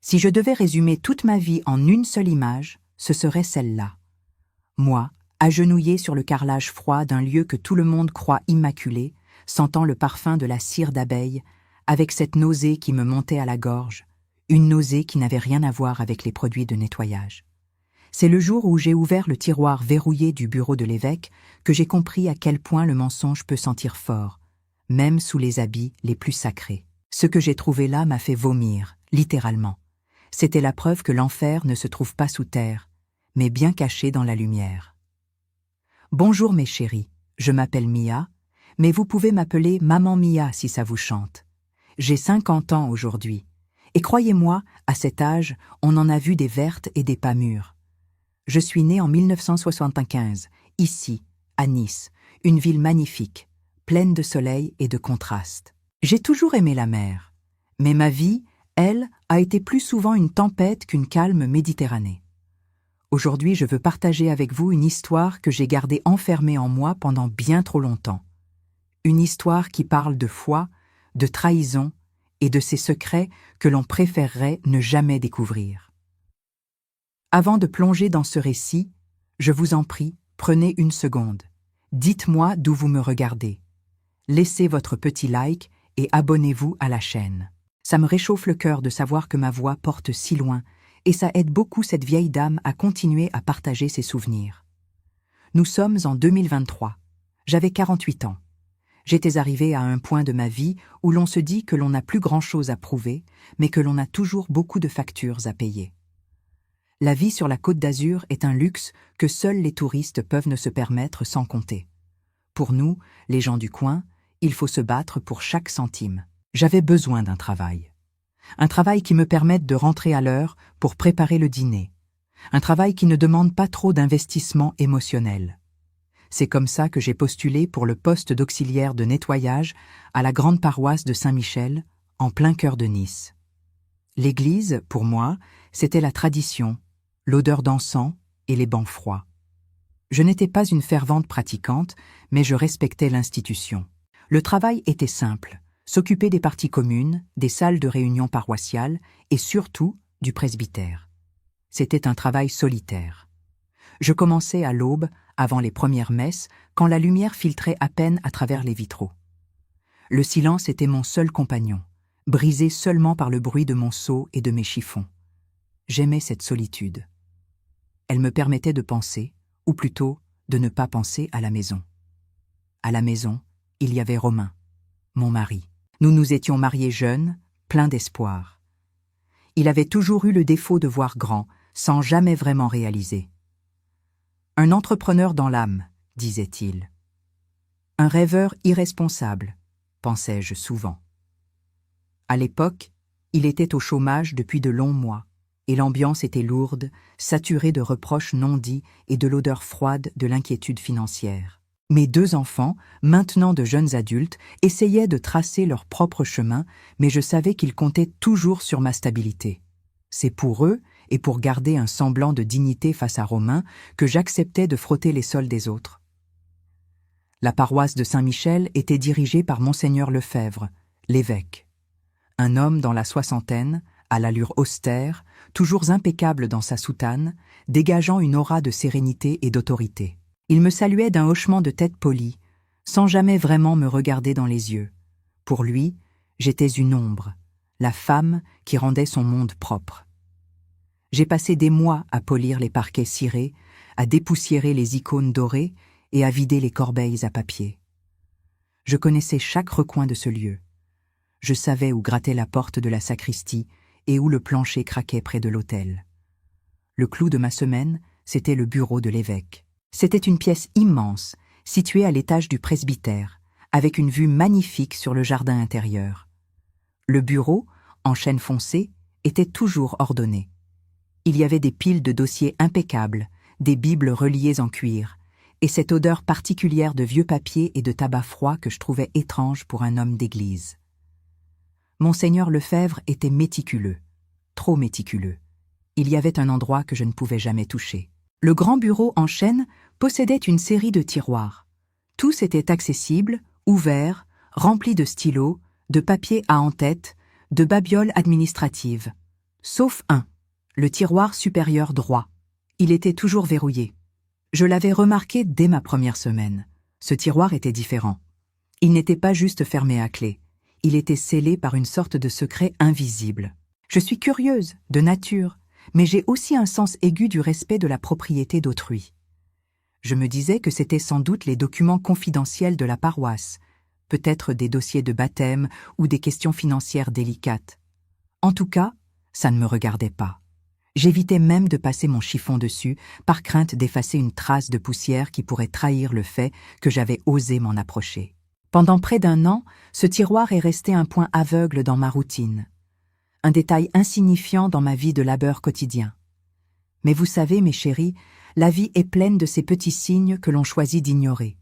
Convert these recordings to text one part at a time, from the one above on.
Si je devais résumer toute ma vie en une seule image, ce serait celle-là. Moi, agenouillé sur le carrelage froid d'un lieu que tout le monde croit immaculé, sentant le parfum de la cire d'abeille, avec cette nausée qui me montait à la gorge, une nausée qui n'avait rien à voir avec les produits de nettoyage. C'est le jour où j'ai ouvert le tiroir verrouillé du bureau de l'évêque que j'ai compris à quel point le mensonge peut sentir fort, même sous les habits les plus sacrés. Ce que j'ai trouvé là m'a fait vomir, littéralement. C'était la preuve que l'enfer ne se trouve pas sous terre, mais bien caché dans la lumière. Bonjour mes chéris, je m'appelle Mia, mais vous pouvez m'appeler Maman Mia si ça vous chante. J'ai 50 ans aujourd'hui, et croyez-moi, à cet âge, on en a vu des vertes et des pas mûres. Je suis née en 1975, ici, à Nice, une ville magnifique, pleine de soleil et de contrastes. J'ai toujours aimé la mer, mais ma vie, elle, a été plus souvent une tempête qu'une calme Méditerranée. Aujourd'hui, je veux partager avec vous une histoire que j'ai gardée enfermée en moi pendant bien trop longtemps. Une histoire qui parle de foi, de trahison et de ces secrets que l'on préférerait ne jamais découvrir. Avant de plonger dans ce récit, je vous en prie, prenez une seconde. Dites-moi d'où vous me regardez. Laissez votre petit like et abonnez-vous à la chaîne. Ça me réchauffe le cœur de savoir que ma voix porte si loin et ça aide beaucoup cette vieille dame à continuer à partager ses souvenirs. Nous sommes en 2023. J'avais 48 ans. J'étais arrivée à un point de ma vie où l'on se dit que l'on n'a plus grand-chose à prouver, mais que l'on a toujours beaucoup de factures à payer. La vie sur la Côte d'Azur est un luxe que seuls les touristes peuvent ne se permettre sans compter. Pour nous, les gens du coin, il faut se battre pour chaque centime. J'avais besoin d'un travail. Un travail qui me permette de rentrer à l'heure pour préparer le dîner. Un travail qui ne demande pas trop d'investissement émotionnel. C'est comme ça que j'ai postulé pour le poste d'auxiliaire de nettoyage à la grande paroisse de Saint-Michel, en plein cœur de Nice. L'église, pour moi, c'était la tradition, l'odeur d'encens et les bancs froids. Je n'étais pas une fervente pratiquante, mais je respectais l'institution. Le travail était simple, s'occuper des parties communes, des salles de réunion paroissiales et surtout du presbytère. C'était un travail solitaire. Je commençais à l'aube, avant les premières messes, quand la lumière filtrait à peine à travers les vitraux. Le silence était mon seul compagnon, brisé seulement par le bruit de mon seau et de mes chiffons. J'aimais cette solitude. Elle me permettait de penser, ou plutôt de ne pas penser à la maison. À la maison, il y avait Romain, mon mari. Nous nous étions mariés jeunes, pleins d'espoir. Il avait toujours eu le défaut de voir grand, sans jamais vraiment réaliser. Un entrepreneur dans l'âme, disait-il. Un rêveur irresponsable, pensais-je souvent. À l'époque, il était au chômage depuis de longs mois, et l'ambiance était lourde, saturée de reproches non dits et de l'odeur froide de l'inquiétude financière. Mes 2 enfants, maintenant de jeunes adultes, essayaient de tracer leur propre chemin, mais je savais qu'ils comptaient toujours sur ma stabilité. C'est pour eux, et pour garder un semblant de dignité face à Romain, que j'acceptais de frotter les sols des autres. La paroisse de Saint-Michel était dirigée par Monseigneur Lefebvre, l'évêque. Un homme dans la soixantaine, à l'allure austère, toujours impeccable dans sa soutane, dégageant une aura de sérénité et d'autorité. Il me saluait d'un hochement de tête poli, sans jamais vraiment me regarder dans les yeux. Pour lui, j'étais une ombre, la femme qui rendait son monde propre. J'ai passé des mois à polir les parquets cirés, à dépoussiérer les icônes dorées et à vider les corbeilles à papier. Je connaissais chaque recoin de ce lieu. Je savais où grattait la porte de la sacristie et où le plancher craquait près de l'autel. Le clou de ma semaine, c'était le bureau de l'évêque. C'était une pièce immense, située à l'étage du presbytère, avec une vue magnifique sur le jardin intérieur. Le bureau, en chêne foncé, était toujours ordonné. Il y avait des piles de dossiers impeccables, des bibles reliées en cuir, et cette odeur particulière de vieux papier et de tabac froid que je trouvais étrange pour un homme d'église. Monseigneur Lefebvre était méticuleux, trop méticuleux. Il y avait un endroit que je ne pouvais jamais toucher. Le grand bureau en chêne possédait une série de tiroirs. Tous étaient accessibles, ouverts, remplis de stylos, de papiers à en-tête, de babioles administratives. Sauf un, le tiroir supérieur droit. Il était toujours verrouillé. Je l'avais remarqué dès ma première semaine. Ce tiroir était différent. Il n'était pas juste fermé à clé. Il était scellé par une sorte de secret invisible. Je suis curieuse, de nature, mais j'ai aussi un sens aigu du respect de la propriété d'autrui. Je me disais que c'était sans doute les documents confidentiels de la paroisse, peut-être des dossiers de baptême ou des questions financières délicates. En tout cas, ça ne me regardait pas. J'évitais même de passer mon chiffon dessus, par crainte d'effacer une trace de poussière qui pourrait trahir le fait que j'avais osé m'en approcher. Pendant près d'un an, ce tiroir est resté un point aveugle dans ma routine, un détail insignifiant dans ma vie de labeur quotidien. Mais vous savez, mes chéris, la vie est pleine de ces petits signes que l'on choisit d'ignorer.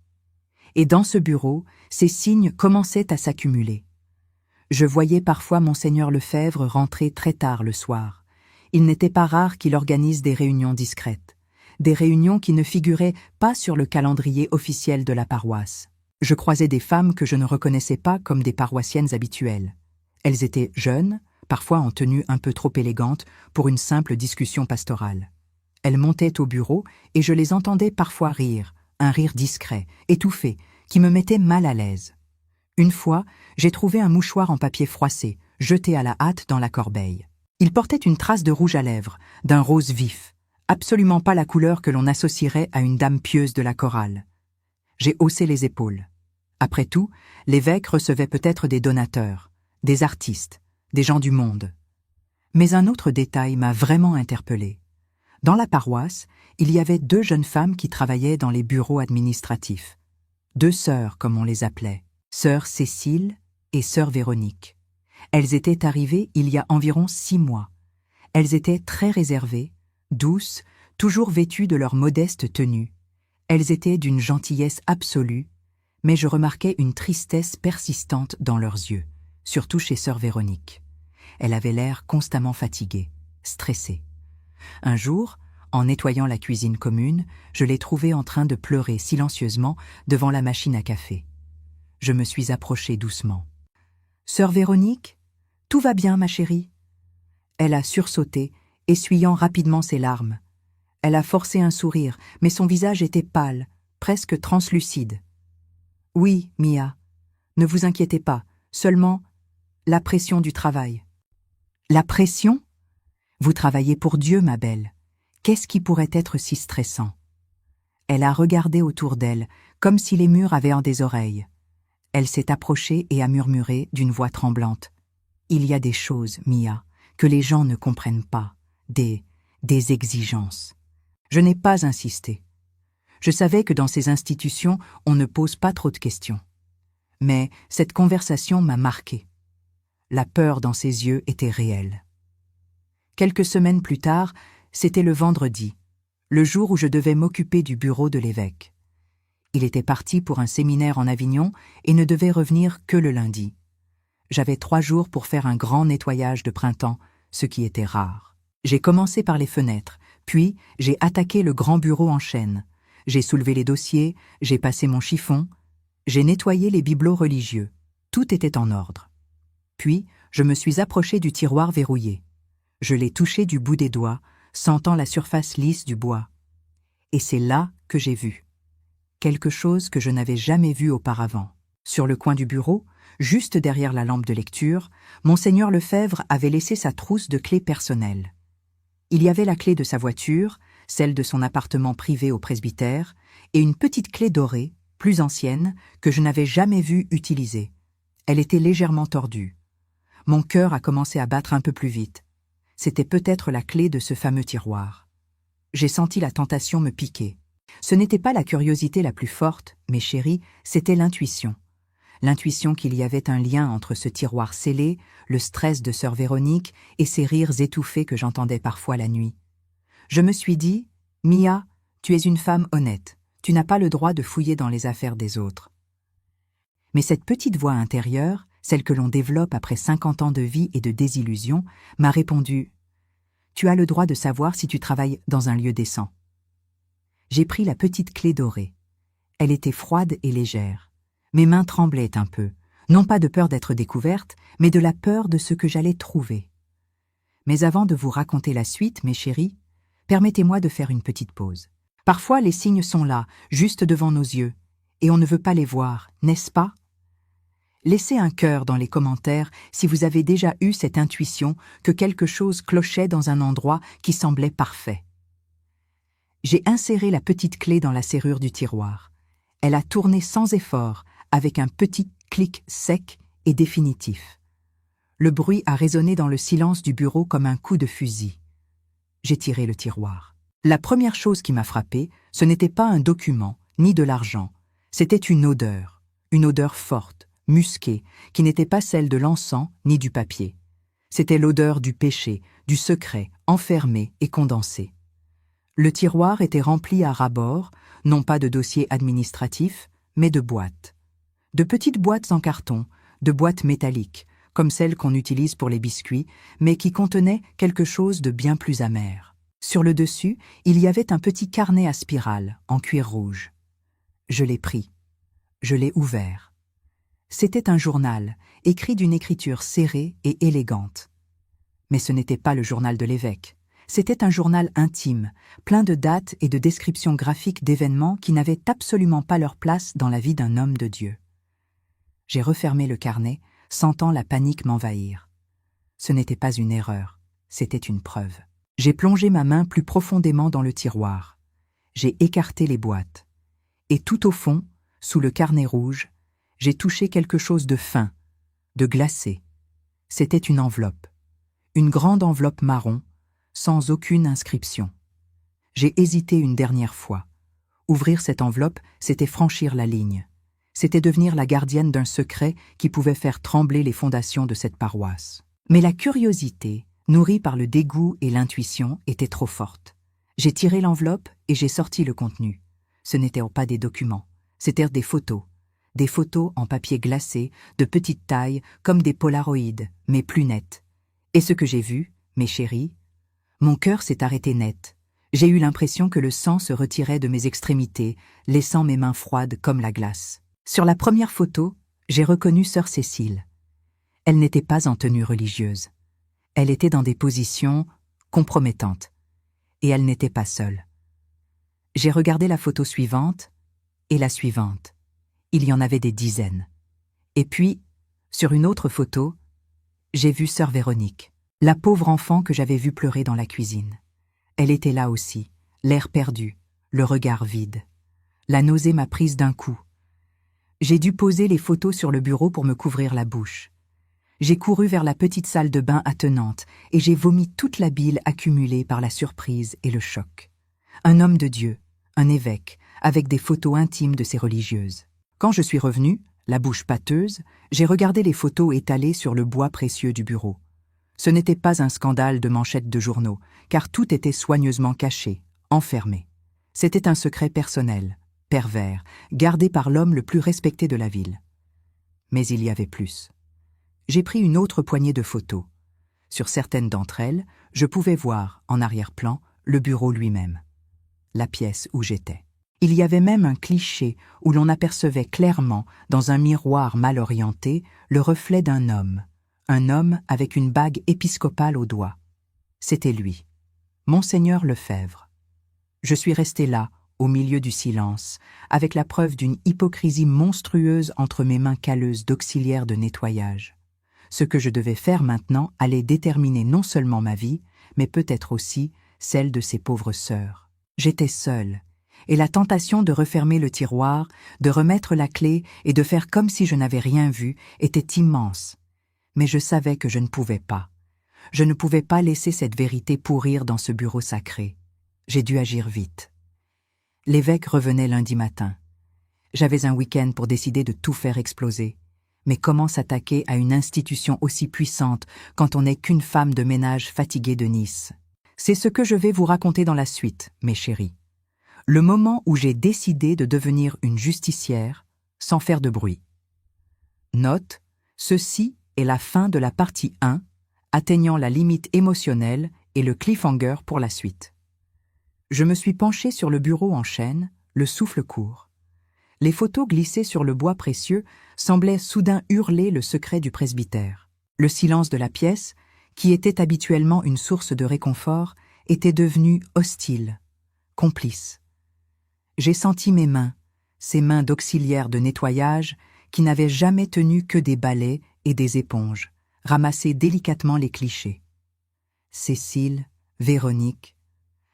Et dans ce bureau, ces signes commençaient à s'accumuler. Je voyais parfois Monseigneur Lefebvre rentrer très tard le soir. Il n'était pas rare qu'il organise des réunions discrètes, des réunions qui ne figuraient pas sur le calendrier officiel de la paroisse. Je croisais des femmes que je ne reconnaissais pas comme des paroissiennes habituelles. Elles étaient jeunes, parfois en tenue un peu trop élégante pour une simple discussion pastorale. Elles montaient au bureau et je les entendais parfois rire, un rire discret, étouffé, qui me mettait mal à l'aise. Une fois, j'ai trouvé un mouchoir en papier froissé, jeté à la hâte dans la corbeille. Il portait une trace de rouge à lèvres, d'un rose vif, absolument pas la couleur que l'on associerait à une dame pieuse de la chorale. J'ai haussé les épaules. Après tout, l'évêque recevait peut-être des donateurs, des artistes, des gens du monde. Mais un autre détail m'a vraiment interpellée. Dans la paroisse, il y avait 2 jeunes femmes qui travaillaient dans les bureaux administratifs. 2 sœurs, comme on les appelait, sœur Cécile et sœur Véronique. Elles étaient arrivées il y a environ 6 mois. Elles étaient très réservées, douces, toujours vêtues de leur modeste tenue. Elles étaient d'une gentillesse absolue, mais je remarquais une tristesse persistante dans leurs yeux, surtout chez sœur Véronique. Elle avait l'air constamment fatiguée, stressée. Un jour, en nettoyant la cuisine commune, je l'ai trouvée en train de pleurer silencieusement devant la machine à café. Je me suis approchée doucement. « Sœur Véronique, tout va bien, ma chérie ?» Elle a sursauté, essuyant rapidement ses larmes. Elle a forcé un sourire, mais son visage était pâle, presque translucide. « Oui, Mia, ne vous inquiétez pas, seulement la pression du travail. »« La pression ? Vous travaillez pour Dieu, ma belle. Qu'est-ce qui pourrait être si stressant ?» Elle a regardé autour d'elle, comme si les murs avaient en des oreilles. Elle s'est approchée et a murmuré d'une voix tremblante. « Il y a des choses, Mia, que les gens ne comprennent pas, des exigences. » Je n'ai pas insisté. Je savais que dans ces institutions, on ne pose pas trop de questions. Mais cette conversation m'a marquée. La peur dans ses yeux était réelle. Quelques semaines plus tard, c'était le vendredi, le jour où je devais m'occuper du bureau de l'évêque. Il était parti pour un séminaire en Avignon et ne devait revenir que le lundi. J'avais 3 jours pour faire un grand nettoyage de printemps, ce qui était rare. J'ai commencé par les fenêtres, puis j'ai attaqué le grand bureau en chaîne. J'ai soulevé les dossiers, j'ai passé mon chiffon, j'ai nettoyé les bibelots religieux. Tout était en ordre. Puis, je me suis approché du tiroir verrouillé. Je l'ai touché du bout des doigts, sentant la surface lisse du bois. Et c'est là que j'ai vu quelque chose que je n'avais jamais vu auparavant. Sur le coin du bureau, juste derrière la lampe de lecture, Monseigneur Lefebvre avait laissé sa trousse de clés personnelles. Il y avait la clé de sa voiture, celle de son appartement privé au presbytère, et une petite clé dorée, plus ancienne, que je n'avais jamais vue utiliser. Elle était légèrement tordue. Mon cœur a commencé à battre un peu plus vite. C'était peut-être la clé de ce fameux tiroir. J'ai senti la tentation me piquer. Ce n'était pas la curiosité la plus forte, mes chéris, c'était l'intuition. L'intuition qu'il y avait un lien entre ce tiroir scellé, le stress de sœur Véronique et ces rires étouffés que j'entendais parfois la nuit. Je me suis dit, « Mia, tu es une femme honnête, tu n'as pas le droit de fouiller dans les affaires des autres. » Mais cette petite voix intérieure, celle que l'on développe après 50 ans de vie et de désillusion, m'a répondu, « Tu as le droit de savoir si tu travailles dans un lieu décent. » J'ai pris la petite clé dorée. Elle était froide et légère. Mes mains tremblaient un peu, non pas de peur d'être découverte, mais de la peur de ce que j'allais trouver. Mais avant de vous raconter la suite, mes chéris, permettez-moi de faire une petite pause. Parfois, les signes sont là, juste devant nos yeux, et on ne veut pas les voir, n'est-ce pas? Laissez un cœur dans les commentaires si vous avez déjà eu cette intuition que quelque chose clochait dans un endroit qui semblait parfait. J'ai inséré la petite clé dans la serrure du tiroir. Elle a tourné sans effort, avec un petit clic sec et définitif. Le bruit a résonné dans le silence du bureau comme un coup de fusil. J'ai tiré le tiroir. La première chose qui m'a frappé, ce n'était pas un document, ni de l'argent. C'était une odeur forte, musquée, qui n'était pas celle de l'encens ni du papier. C'était l'odeur du péché, du secret, enfermé et condensé. Le tiroir était rempli à ras-bord, non pas de dossiers administratifs, mais de boîtes. De petites boîtes en carton, de boîtes métalliques, comme celles qu'on utilise pour les biscuits, mais qui contenaient quelque chose de bien plus amer. Sur le dessus, il y avait un petit carnet à spirale, en cuir rouge. Je l'ai pris. Je l'ai ouvert. C'était un journal, écrit d'une écriture serrée et élégante. Mais ce n'était pas le journal de l'évêque. C'était un journal intime, plein de dates et de descriptions graphiques d'événements qui n'avaient absolument pas leur place dans la vie d'un homme de Dieu. J'ai refermé le carnet, sentant la panique m'envahir. Ce n'était pas une erreur, c'était une preuve. J'ai plongé ma main plus profondément dans le tiroir. J'ai écarté les boîtes. Et tout au fond, sous le carnet rouge, j'ai touché quelque chose de fin, de glacé. C'était une enveloppe. Une grande enveloppe marron, sans aucune inscription. J'ai hésité une dernière fois. Ouvrir cette enveloppe, c'était franchir la ligne. C'était devenir la gardienne d'un secret qui pouvait faire trembler les fondations de cette paroisse. Mais la curiosité, nourrie par le dégoût et l'intuition, était trop forte. J'ai tiré l'enveloppe et j'ai sorti le contenu. Ce n'étaient pas des documents, c'étaient des photos en papier glacé, de petite taille, comme des polaroïdes, mais plus nettes. Et ce que j'ai vu, mes chéris, mon cœur s'est arrêté net. J'ai eu l'impression que le sang se retirait de mes extrémités, laissant mes mains froides comme la glace. Sur la première photo, j'ai reconnu sœur Cécile. Elle n'était pas en tenue religieuse. Elle était dans des positions compromettantes. Et elle n'était pas seule. J'ai regardé la photo suivante et la suivante. Il y en avait des dizaines. Et puis, sur une autre photo, j'ai vu sœur Véronique, la pauvre enfant que j'avais vue pleurer dans la cuisine. Elle était là aussi, l'air perdu, le regard vide. La nausée m'a prise d'un coup. J'ai dû poser les photos sur le bureau pour me couvrir la bouche. J'ai couru vers la petite salle de bain attenante et j'ai vomi toute la bile accumulée par la surprise et le choc. Un homme de Dieu, un évêque, avec des photos intimes de ses religieuses. Quand je suis revenue, la bouche pâteuse, j'ai regardé les photos étalées sur le bois précieux du bureau. Ce n'était pas un scandale de manchettes de journaux, car tout était soigneusement caché, enfermé. C'était un secret personnel, pervers, gardé par l'homme le plus respecté de la ville. Mais il y avait plus. J'ai pris une autre poignée de photos. Sur certaines d'entre elles, je pouvais voir, en arrière-plan, le bureau lui-même, la pièce où j'étais. Il y avait même un cliché où l'on apercevait clairement, dans un miroir mal orienté, le reflet d'un homme. Un homme avec une bague épiscopale au doigt. C'était lui, Monseigneur Lefebvre. Je suis resté là, au milieu du silence, avec la preuve d'une hypocrisie monstrueuse entre mes mains calleuses d'auxiliaire de nettoyage. Ce que je devais faire maintenant allait déterminer non seulement ma vie, mais peut-être aussi celle de ces pauvres sœurs. J'étais seule, et la tentation de refermer le tiroir, de remettre la clé et de faire comme si je n'avais rien vu était immense. Mais je savais que je ne pouvais pas. Je ne pouvais pas laisser cette vérité pourrir dans ce bureau sacré. J'ai dû agir vite. L'évêque revenait lundi matin. J'avais un week-end pour décider de tout faire exploser. Mais comment s'attaquer à une institution aussi puissante quand on n'est qu'une femme de ménage fatiguée de Nice? C'est ce que je vais vous raconter dans la suite, mes chéris. Le moment où j'ai décidé de devenir une justicière sans faire de bruit. Note, ceci est la fin de la partie 1, atteignant la limite émotionnelle et le cliffhanger pour la suite. Je me suis penché sur le bureau en chêne, le souffle court. Les photos glissées sur le bois précieux semblaient soudain hurler le secret du presbytère. Le silence de la pièce, qui était habituellement une source de réconfort, était devenu hostile, complice. J'ai senti mes mains, ces mains d'auxiliaire de nettoyage qui n'avaient jamais tenu que des balais et des éponges, ramasser délicatement les clichés. Cécile, Véronique,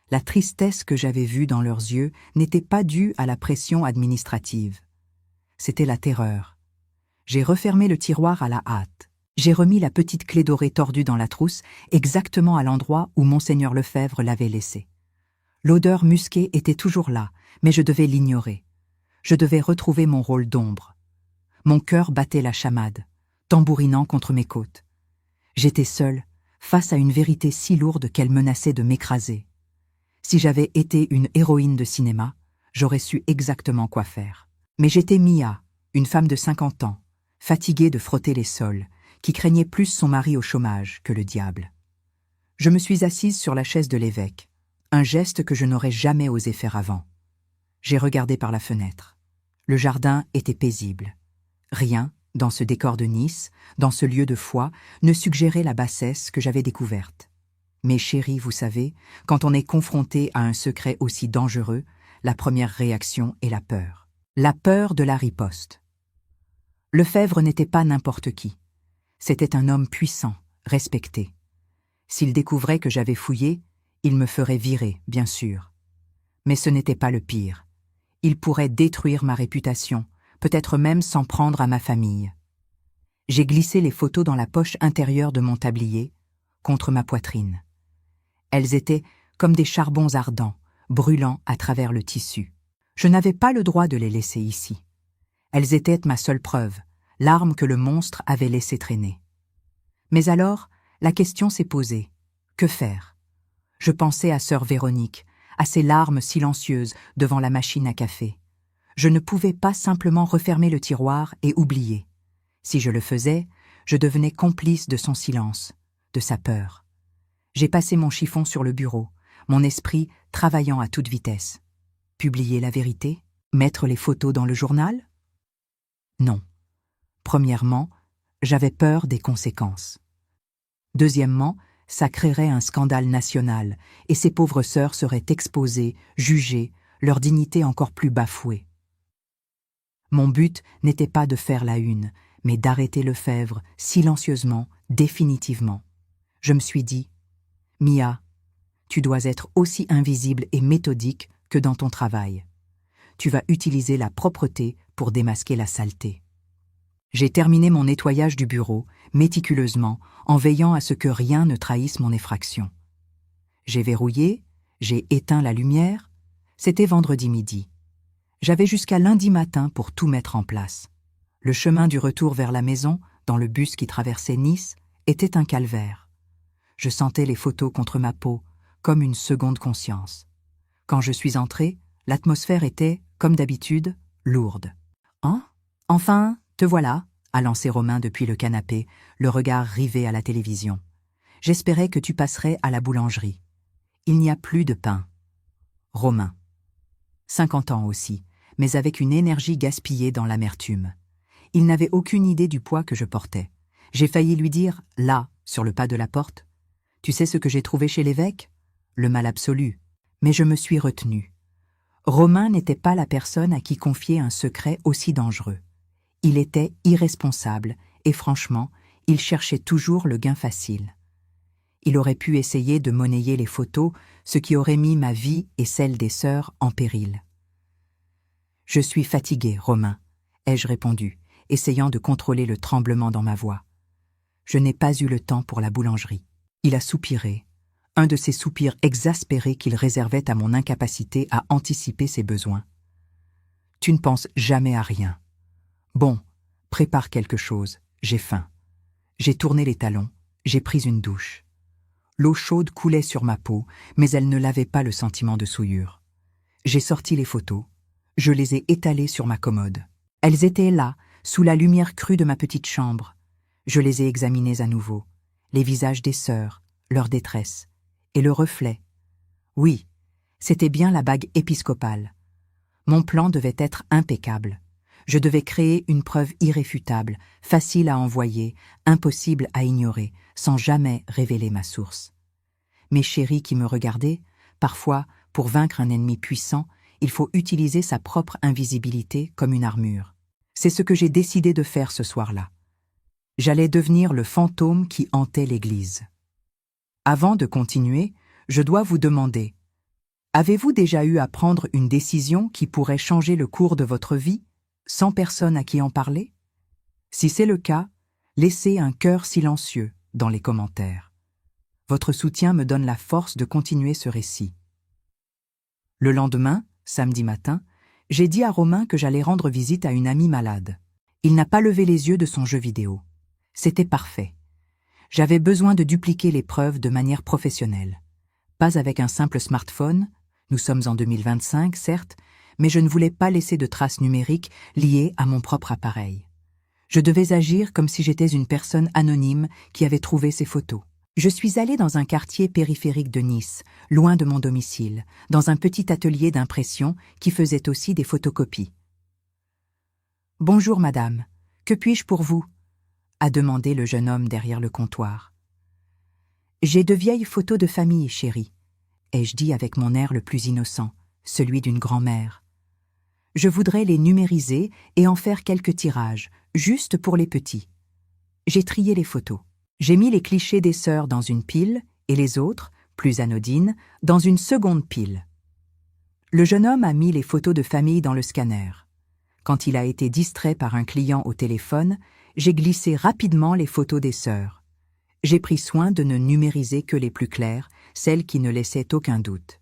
la tristesse que j'avais vue dans leurs yeux n'était pas due à la pression administrative. C'était la terreur. J'ai refermé le tiroir à la hâte. J'ai remis la petite clé dorée tordue dans la trousse, exactement à l'endroit où Monseigneur Lefebvre l'avait laissée. L'odeur musquée était toujours là, mais je devais l'ignorer. Je devais retrouver mon rôle d'ombre. Mon cœur battait la chamade, tambourinant contre mes côtes. J'étais seule, face à une vérité si lourde qu'elle menaçait de m'écraser. Si j'avais été une héroïne de cinéma, j'aurais su exactement quoi faire. Mais j'étais Mia, une femme de 50 ans, fatiguée de frotter les sols, qui craignait plus son mari au chômage que le diable. Je me suis assise sur la chaise de l'évêque, un geste que je n'aurais jamais osé faire avant. J'ai regardé par la fenêtre. Le jardin était paisible. Rien, dans ce décor de Nice, dans ce lieu de foi, ne suggérait la bassesse que j'avais découverte. Mais chérie, vous savez, quand on est confronté à un secret aussi dangereux, la première réaction est la peur. La peur de la riposte. Lefebvre n'était pas n'importe qui. C'était un homme puissant, respecté. S'il découvrait que j'avais fouillé, il me ferait virer, bien sûr. Mais ce n'était pas le pire. Il pourrait détruire ma réputation, peut-être même s'en prendre à ma famille. J'ai glissé les photos dans la poche intérieure de mon tablier, contre ma poitrine. Elles étaient comme des charbons ardents, brûlant à travers le tissu. Je n'avais pas le droit de les laisser ici. Elles étaient ma seule preuve, l'arme que le monstre avait laissé traîner. Mais alors, la question s'est posée. Que faire? Je pensais à sœur Véronique, à ses larmes silencieuses devant la machine à café. Je ne pouvais pas simplement refermer le tiroir et oublier. Si je le faisais, je devenais complice de son silence, de sa peur. J'ai passé mon chiffon sur le bureau, mon esprit travaillant à toute vitesse. Publier la vérité? Mettre les photos dans le journal? Non. Premièrement, j'avais peur des conséquences. Deuxièmement, ça créerait un scandale national et ces pauvres sœurs seraient exposées, jugées, leur dignité encore plus bafouée. Mon but n'était pas de faire la une, mais d'arrêter Lefebvre, silencieusement, définitivement. Je me suis dit, Mia, tu dois être aussi invisible et méthodique que dans ton travail. Tu vas utiliser la propreté pour démasquer la saleté. J'ai terminé mon nettoyage du bureau, méticuleusement, en veillant à ce que rien ne trahisse mon effraction. J'ai verrouillé, j'ai éteint la lumière, c'était vendredi midi. J'avais jusqu'à lundi matin pour tout mettre en place. Le chemin du retour vers la maison, dans le bus qui traversait Nice, était un calvaire. Je sentais les photos contre ma peau, comme une seconde conscience. Quand je suis entrée, l'atmosphère était, comme d'habitude, lourde. « Hein? Enfin, te voilà !» a lancé Romain depuis le canapé, le regard rivé à la télévision. « J'espérais que tu passerais à la boulangerie. Il n'y a plus de pain. » Romain. 50 ans aussi, mais avec une énergie gaspillée dans l'amertume. Il n'avait aucune idée du poids que je portais. J'ai failli lui dire, là, sur le pas de la porte, « Tu sais ce que j'ai trouvé chez l'évêque ? Le mal absolu. » Mais je me suis retenue. Romain n'était pas la personne à qui confier un secret aussi dangereux. Il était irresponsable et franchement, il cherchait toujours le gain facile. Il aurait pu essayer de monnayer les photos, ce qui aurait mis ma vie et celle des sœurs en péril. « Je suis fatiguée, Romain, » ai-je répondu, essayant de contrôler le tremblement dans ma voix. Je n'ai pas eu le temps pour la boulangerie. Il a soupiré, un de ces soupirs exaspérés qu'il réservait à mon incapacité à anticiper ses besoins. « Tu ne penses jamais à rien. Bon, prépare quelque chose, j'ai faim. » J'ai tourné les talons, j'ai pris une douche. L'eau chaude coulait sur ma peau, mais elle ne lavait pas le sentiment de souillure. J'ai sorti les photos, je les ai étalées sur ma commode. Elles étaient là, sous la lumière crue de ma petite chambre. Je les ai examinées à nouveau, les visages des sœurs, leur détresse, et le reflet. Oui, c'était bien la bague épiscopale. Mon plan devait être impeccable. Je devais créer une preuve irréfutable, facile à envoyer, impossible à ignorer, sans jamais révéler ma source. Mes chéris qui me regardaient, parfois, pour vaincre un ennemi puissant, il faut utiliser sa propre invisibilité comme une armure. C'est ce que j'ai décidé de faire ce soir-là. J'allais devenir le fantôme qui hantait l'église. Avant de continuer, je dois vous demander, avez-vous déjà eu à prendre une décision qui pourrait changer le cours de votre vie, sans personne à qui en parler? Si c'est le cas, laissez un cœur silencieux dans les commentaires. Votre soutien me donne la force de continuer ce récit. Le lendemain, samedi matin, j'ai dit à Romain que j'allais rendre visite à une amie malade. Il n'a pas levé les yeux de son jeu vidéo. C'était parfait. J'avais besoin de dupliquer les preuves de manière professionnelle. Pas avec un simple smartphone, nous sommes en 2025, certes, mais je ne voulais pas laisser de traces numériques liées à mon propre appareil. Je devais agir comme si j'étais une personne anonyme qui avait trouvé ces photos. Je suis allée dans un quartier périphérique de Nice, loin de mon domicile, dans un petit atelier d'impression qui faisait aussi des photocopies. « Bonjour madame, que puis-je pour vous ?» a demandé le jeune homme derrière le comptoir. « J'ai de vieilles photos de famille, chérie, » ai-je dit avec mon air le plus innocent, celui d'une grand-mère. « Je voudrais les numériser et en faire quelques tirages, juste pour les petits. » J'ai trié les photos. J'ai mis les clichés des sœurs dans une pile et les autres, plus anodines, dans une seconde pile. Le jeune homme a mis les photos de famille dans le scanner. Quand il a été distrait par un client au téléphone, j'ai glissé rapidement les photos des sœurs. J'ai pris soin de ne numériser que les plus claires, celles qui ne laissaient aucun doute.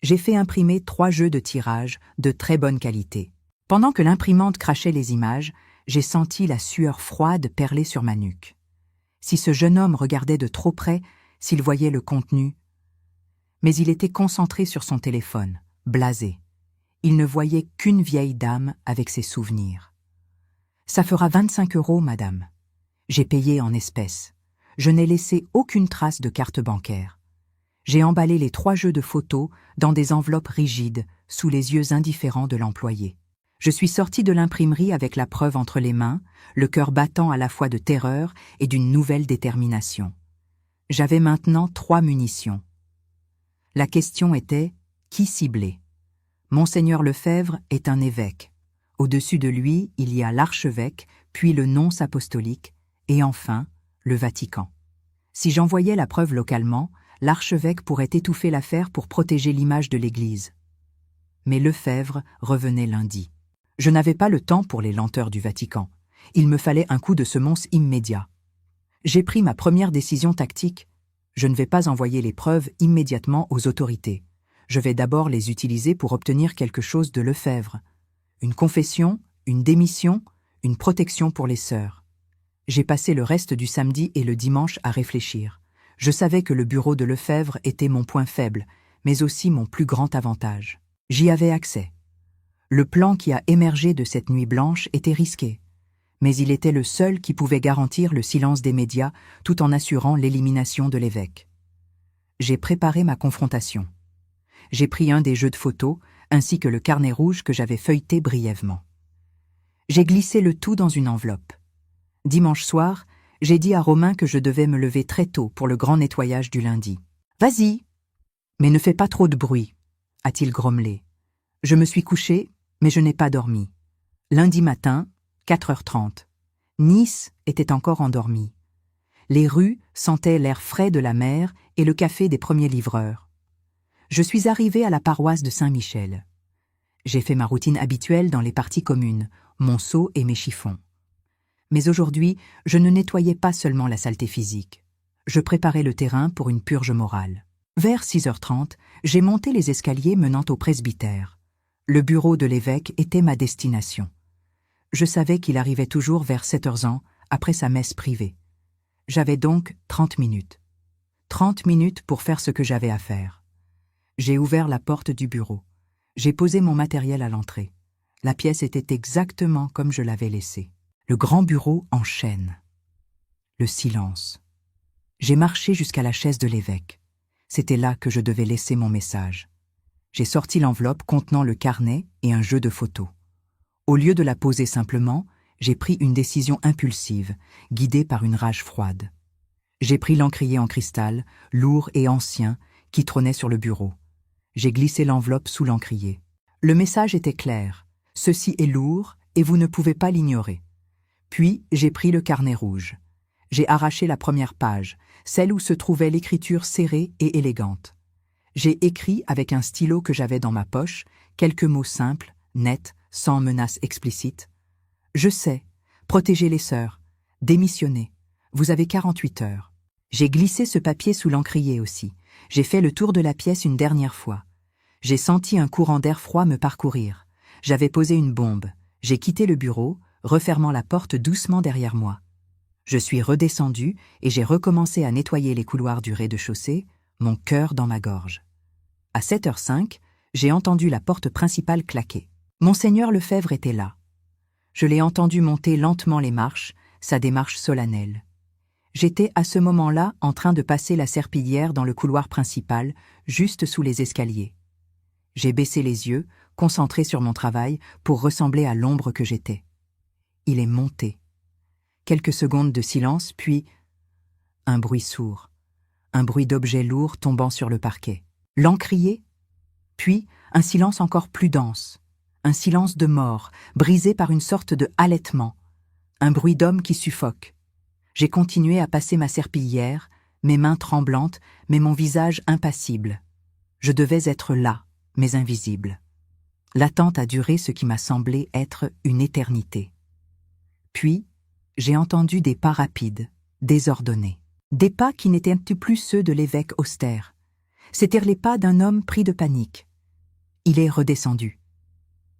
J'ai fait imprimer 3 jeux de tirage de très bonne qualité. Pendant que l'imprimante crachait les images, j'ai senti la sueur froide perler sur ma nuque. Si ce jeune homme regardait de trop près, s'il voyait le contenu. Mais il était concentré sur son téléphone, blasé. Il ne voyait qu'une vieille dame avec ses souvenirs. « Ça fera 25 €, madame. » J'ai payé en espèces. Je n'ai laissé aucune trace de carte bancaire. J'ai emballé les 3 jeux de photos dans des enveloppes rigides, sous les yeux indifférents de l'employé. Je suis sortie de l'imprimerie avec la preuve entre les mains, le cœur battant à la fois de terreur et d'une nouvelle détermination. J'avais maintenant 3 munitions. La question était, qui cibler? Monseigneur Lefebvre est un évêque. Au-dessus de lui, il y a l'archevêque, puis le nonce apostolique, et enfin, le Vatican. Si j'envoyais la preuve localement, l'archevêque pourrait étouffer l'affaire pour protéger l'image de l'Église. Mais Lefebvre revenait lundi. Je n'avais pas le temps pour les lenteurs du Vatican. Il me fallait un coup de semonce immédiat. J'ai pris ma première décision tactique. Je ne vais pas envoyer les preuves immédiatement aux autorités. Je vais d'abord les utiliser pour obtenir quelque chose de Lefebvre. Une confession, une démission, une protection pour les sœurs. J'ai passé le reste du samedi et le dimanche à réfléchir. Je savais que le bureau de Lefebvre était mon point faible, mais aussi mon plus grand avantage. J'y avais accès. Le plan qui a émergé de cette nuit blanche était risqué, mais il était le seul qui pouvait garantir le silence des médias tout en assurant l'élimination de l'évêque. J'ai préparé ma confrontation. J'ai pris un des jeux de photos, ainsi que le carnet rouge que j'avais feuilleté brièvement. J'ai glissé le tout dans une enveloppe. Dimanche soir, j'ai dit à Romain que je devais me lever très tôt pour le grand nettoyage du lundi. « Vas-y !»« Mais ne fais pas trop de bruit », a-t-il grommelé. Je me suis couché, mais je n'ai pas dormi. Lundi matin, 4h30. Nice était encore endormie. Les rues sentaient l'air frais de la mer et le café des premiers livreurs. Je suis arrivée à la paroisse de Saint-Michel. J'ai fait ma routine habituelle dans les parties communes, mon seau et mes chiffons. Mais aujourd'hui, je ne nettoyais pas seulement la saleté physique. Je préparais le terrain pour une purge morale. Vers 6h30, j'ai monté les escaliers menant au presbytère. Le bureau de l'évêque était ma destination. Je savais qu'il arrivait toujours vers 7h après sa messe privée. J'avais donc 30 minutes. 30 minutes pour faire ce que j'avais à faire. J'ai ouvert la porte du bureau. J'ai posé mon matériel à l'entrée. La pièce était exactement comme je l'avais laissée. Le grand bureau en chêne. Le silence. J'ai marché jusqu'à la chaise de l'évêque. C'était là que je devais laisser mon message. J'ai sorti l'enveloppe contenant le carnet et un jeu de photos. Au lieu de la poser simplement, j'ai pris une décision impulsive, guidée par une rage froide. J'ai pris l'encrier en cristal, lourd et ancien, qui trônait sur le bureau. J'ai glissé l'enveloppe sous l'encrier. Le message était clair. Ceci est lourd et vous ne pouvez pas l'ignorer. Puis j'ai pris le carnet rouge. J'ai arraché la première page, celle où se trouvait l'écriture serrée et élégante. J'ai écrit avec un stylo que j'avais dans ma poche, quelques mots simples, nets, sans menace explicite. Je sais, protégez les sœurs, démissionnez, vous avez 48 heures. J'ai glissé ce papier sous l'encrier aussi. J'ai fait le tour de la pièce une dernière fois. J'ai senti un courant d'air froid me parcourir. J'avais posé une bombe. J'ai quitté le bureau, refermant la porte doucement derrière moi. Je suis redescendu et j'ai recommencé à nettoyer les couloirs du rez-de-chaussée, mon cœur dans ma gorge. À 7h05, j'ai entendu la porte principale claquer. Monseigneur Lefebvre était là. Je l'ai entendu monter lentement les marches, sa démarche solennelle. J'étais à ce moment-là en train de passer la serpillière dans le couloir principal, juste sous les escaliers. J'ai baissé les yeux, concentré sur mon travail, pour ressembler à l'ombre que j'étais. Il est monté. Quelques secondes de silence, puis un bruit sourd, un bruit d'objets lourds tombant sur le parquet. L'encrier, puis un silence encore plus dense, un silence de mort, brisé par une sorte de halètement, un bruit d'homme qui suffoque. J'ai continué à passer ma serpillière, mes mains tremblantes, mais mon visage impassible. Je devais être là, mais invisible. L'attente a duré ce qui m'a semblé être une éternité. Puis, j'ai entendu des pas rapides, désordonnés. Des pas qui n'étaient plus ceux de l'évêque austère. C'étaient les pas d'un homme pris de panique. Il est redescendu.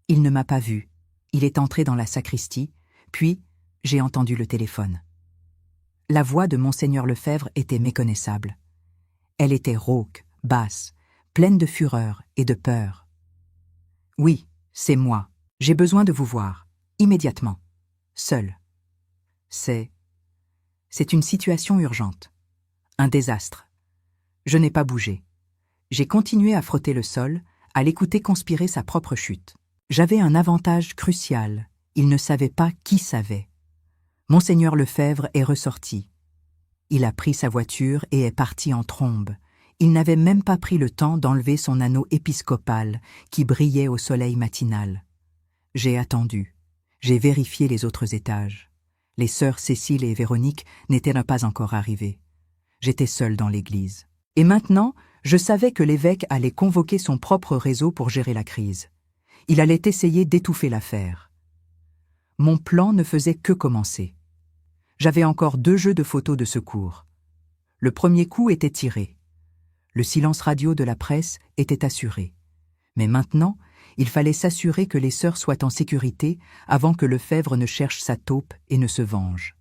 Il ne m'a pas vu. Il est entré dans la sacristie, puis j'ai entendu le téléphone. La voix de Monseigneur Lefebvre était méconnaissable. Elle était rauque, basse, pleine de fureur et de peur. « Oui, c'est moi. J'ai besoin de vous voir. Immédiatement. Seul. C'est une situation urgente. Un désastre. Je n'ai pas bougé. J'ai continué à frotter le sol, à l'écouter conspirer sa propre chute. J'avais un avantage crucial. Il ne savait pas qui savait. Monseigneur Lefebvre est ressorti. Il a pris sa voiture et est parti en trombe. Il n'avait même pas pris le temps d'enlever son anneau épiscopal qui brillait au soleil matinal. J'ai attendu. J'ai vérifié les autres étages. Les sœurs Cécile et Véronique n'étaient pas encore arrivées. J'étais seul dans l'église. Et maintenant, je savais que l'évêque allait convoquer son propre réseau pour gérer la crise. Il allait essayer d'étouffer l'affaire. Mon plan ne faisait que commencer. J'avais encore 2 jeux de photos de secours. Le premier coup était tiré. Le silence radio de la presse était assuré. Mais maintenant, il fallait s'assurer que les sœurs soient en sécurité avant que Lefebvre ne cherche sa taupe et ne se venge.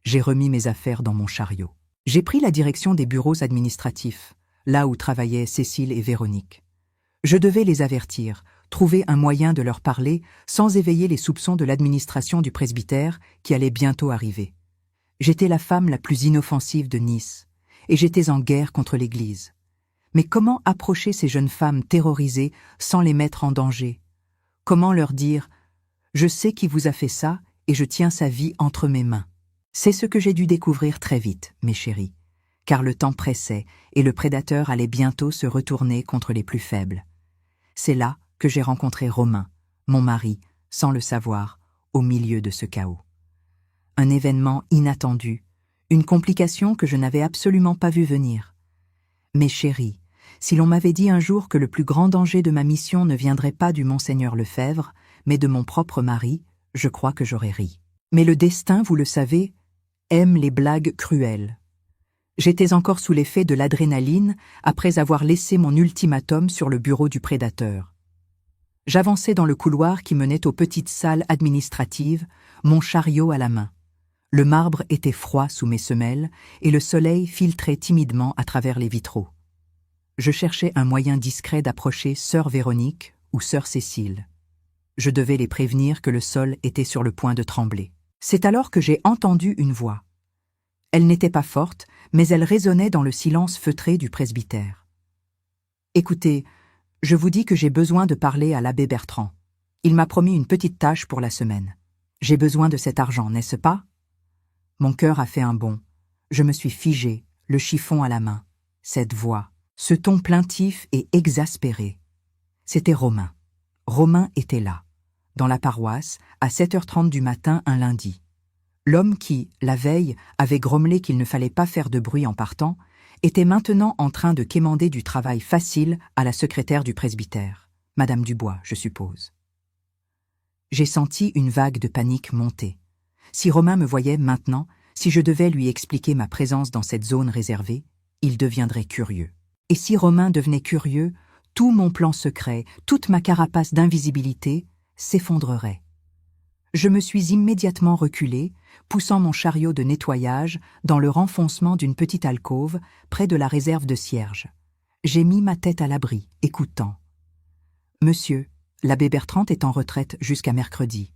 J'ai remis mes affaires dans mon chariot. J'ai pris la direction des bureaux administratifs, là où travaillaient Cécile et Véronique. Je devais les avertir, trouver un moyen de leur parler sans éveiller les soupçons de l'administration du presbytère qui allait bientôt arriver. J'étais la femme la plus inoffensive de Nice, et j'étais en guerre contre l'Église. Mais comment approcher ces jeunes femmes terrorisées sans les mettre en danger? Comment leur dire « Je sais qui vous a fait ça et je tiens sa vie entre mes mains ». C'est ce que j'ai dû découvrir très vite, mes chéris, car le temps pressait et le prédateur allait bientôt se retourner contre les plus faibles. C'est là que j'ai rencontré Romain, mon mari, sans le savoir, au milieu de ce chaos. Un événement inattendu, une complication que je n'avais absolument pas vu venir. Mes chéris, si l'on m'avait dit un jour que le plus grand danger de ma mission ne viendrait pas du Monseigneur Lefebvre, mais de mon propre mari, je crois que j'aurais ri. Mais le destin, vous le savez, aime les blagues cruelles. J'étais encore sous l'effet de l'adrénaline après avoir laissé mon ultimatum sur le bureau du prédateur. J'avançais dans le couloir qui menait aux petites salles administratives, mon chariot à la main. Le marbre était froid sous mes semelles et le soleil filtrait timidement à travers les vitraux. Je cherchais un moyen discret d'approcher sœur Véronique ou sœur Cécile. Je devais les prévenir que le sol était sur le point de trembler. C'est alors que j'ai entendu une voix. Elle n'était pas forte, mais elle résonnait dans le silence feutré du presbytère. « Écoutez, je vous dis que j'ai besoin de parler à l'abbé Bertrand. Il m'a promis une petite tâche pour la semaine. J'ai besoin de cet argent, n'est-ce pas? Mon cœur a fait un bond. Je me suis figé, le chiffon à la main. Cette voix, ce ton plaintif et exaspéré. C'était Romain. Romain était là, dans la paroisse, à 7h30 du matin un lundi. L'homme qui, la veille, avait grommelé qu'il ne fallait pas faire de bruit en partant, était maintenant en train de quémander du travail facile à la secrétaire du presbytère, Madame Dubois, je suppose. J'ai senti une vague de panique monter. Si Romain me voyait maintenant, si je devais lui expliquer ma présence dans cette zone réservée, il deviendrait curieux. Et si Romain devenait curieux, tout mon plan secret, toute ma carapace d'invisibilité s'effondrerait. Je me suis immédiatement reculé, poussant mon chariot de nettoyage dans le renfoncement d'une petite alcôve près de la réserve de cierges. J'ai mis ma tête à l'abri, écoutant. « Monsieur, l'abbé Bertrand est en retraite jusqu'à mercredi.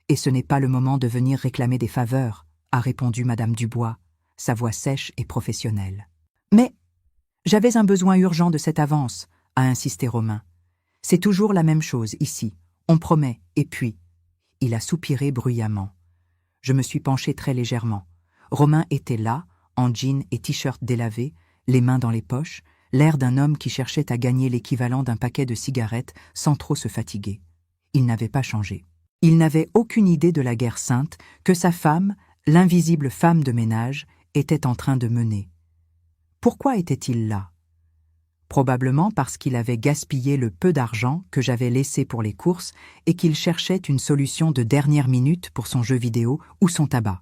Et ce n'est pas le moment de venir réclamer des faveurs, a répondu Madame Dubois, sa voix sèche et professionnelle. Mais j'avais un besoin urgent de cette avance, a insisté Romain. C'est toujours la même chose ici. On promet, et puis... Il a soupiré bruyamment. Je me suis penché très légèrement. Romain était là, en jean et t-shirt délavé, les mains dans les poches, l'air d'un homme qui cherchait à gagner l'équivalent d'un paquet de cigarettes sans trop se fatiguer. Il n'avait pas changé. Il n'avait aucune idée de la guerre sainte que sa femme, l'invisible femme de ménage, était en train de mener. Pourquoi était-il là? Probablement parce qu'il avait gaspillé le peu d'argent que j'avais laissé pour les courses et qu'il cherchait une solution de dernière minute pour son jeu vidéo ou son tabac.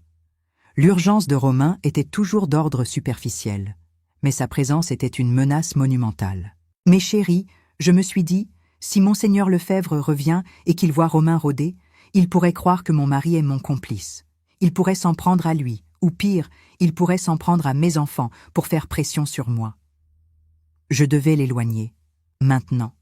L'urgence de Romain était toujours d'ordre superficiel, mais sa présence était une menace monumentale. Mais chérie, je me suis dit, si monseigneur Lefebvre revient et qu'il voit Romain rôder, il pourrait croire que mon mari est mon complice. Il pourrait s'en prendre à lui, ou pire, il pourrait s'en prendre à mes enfants pour faire pression sur moi. Je devais l'éloigner, maintenant.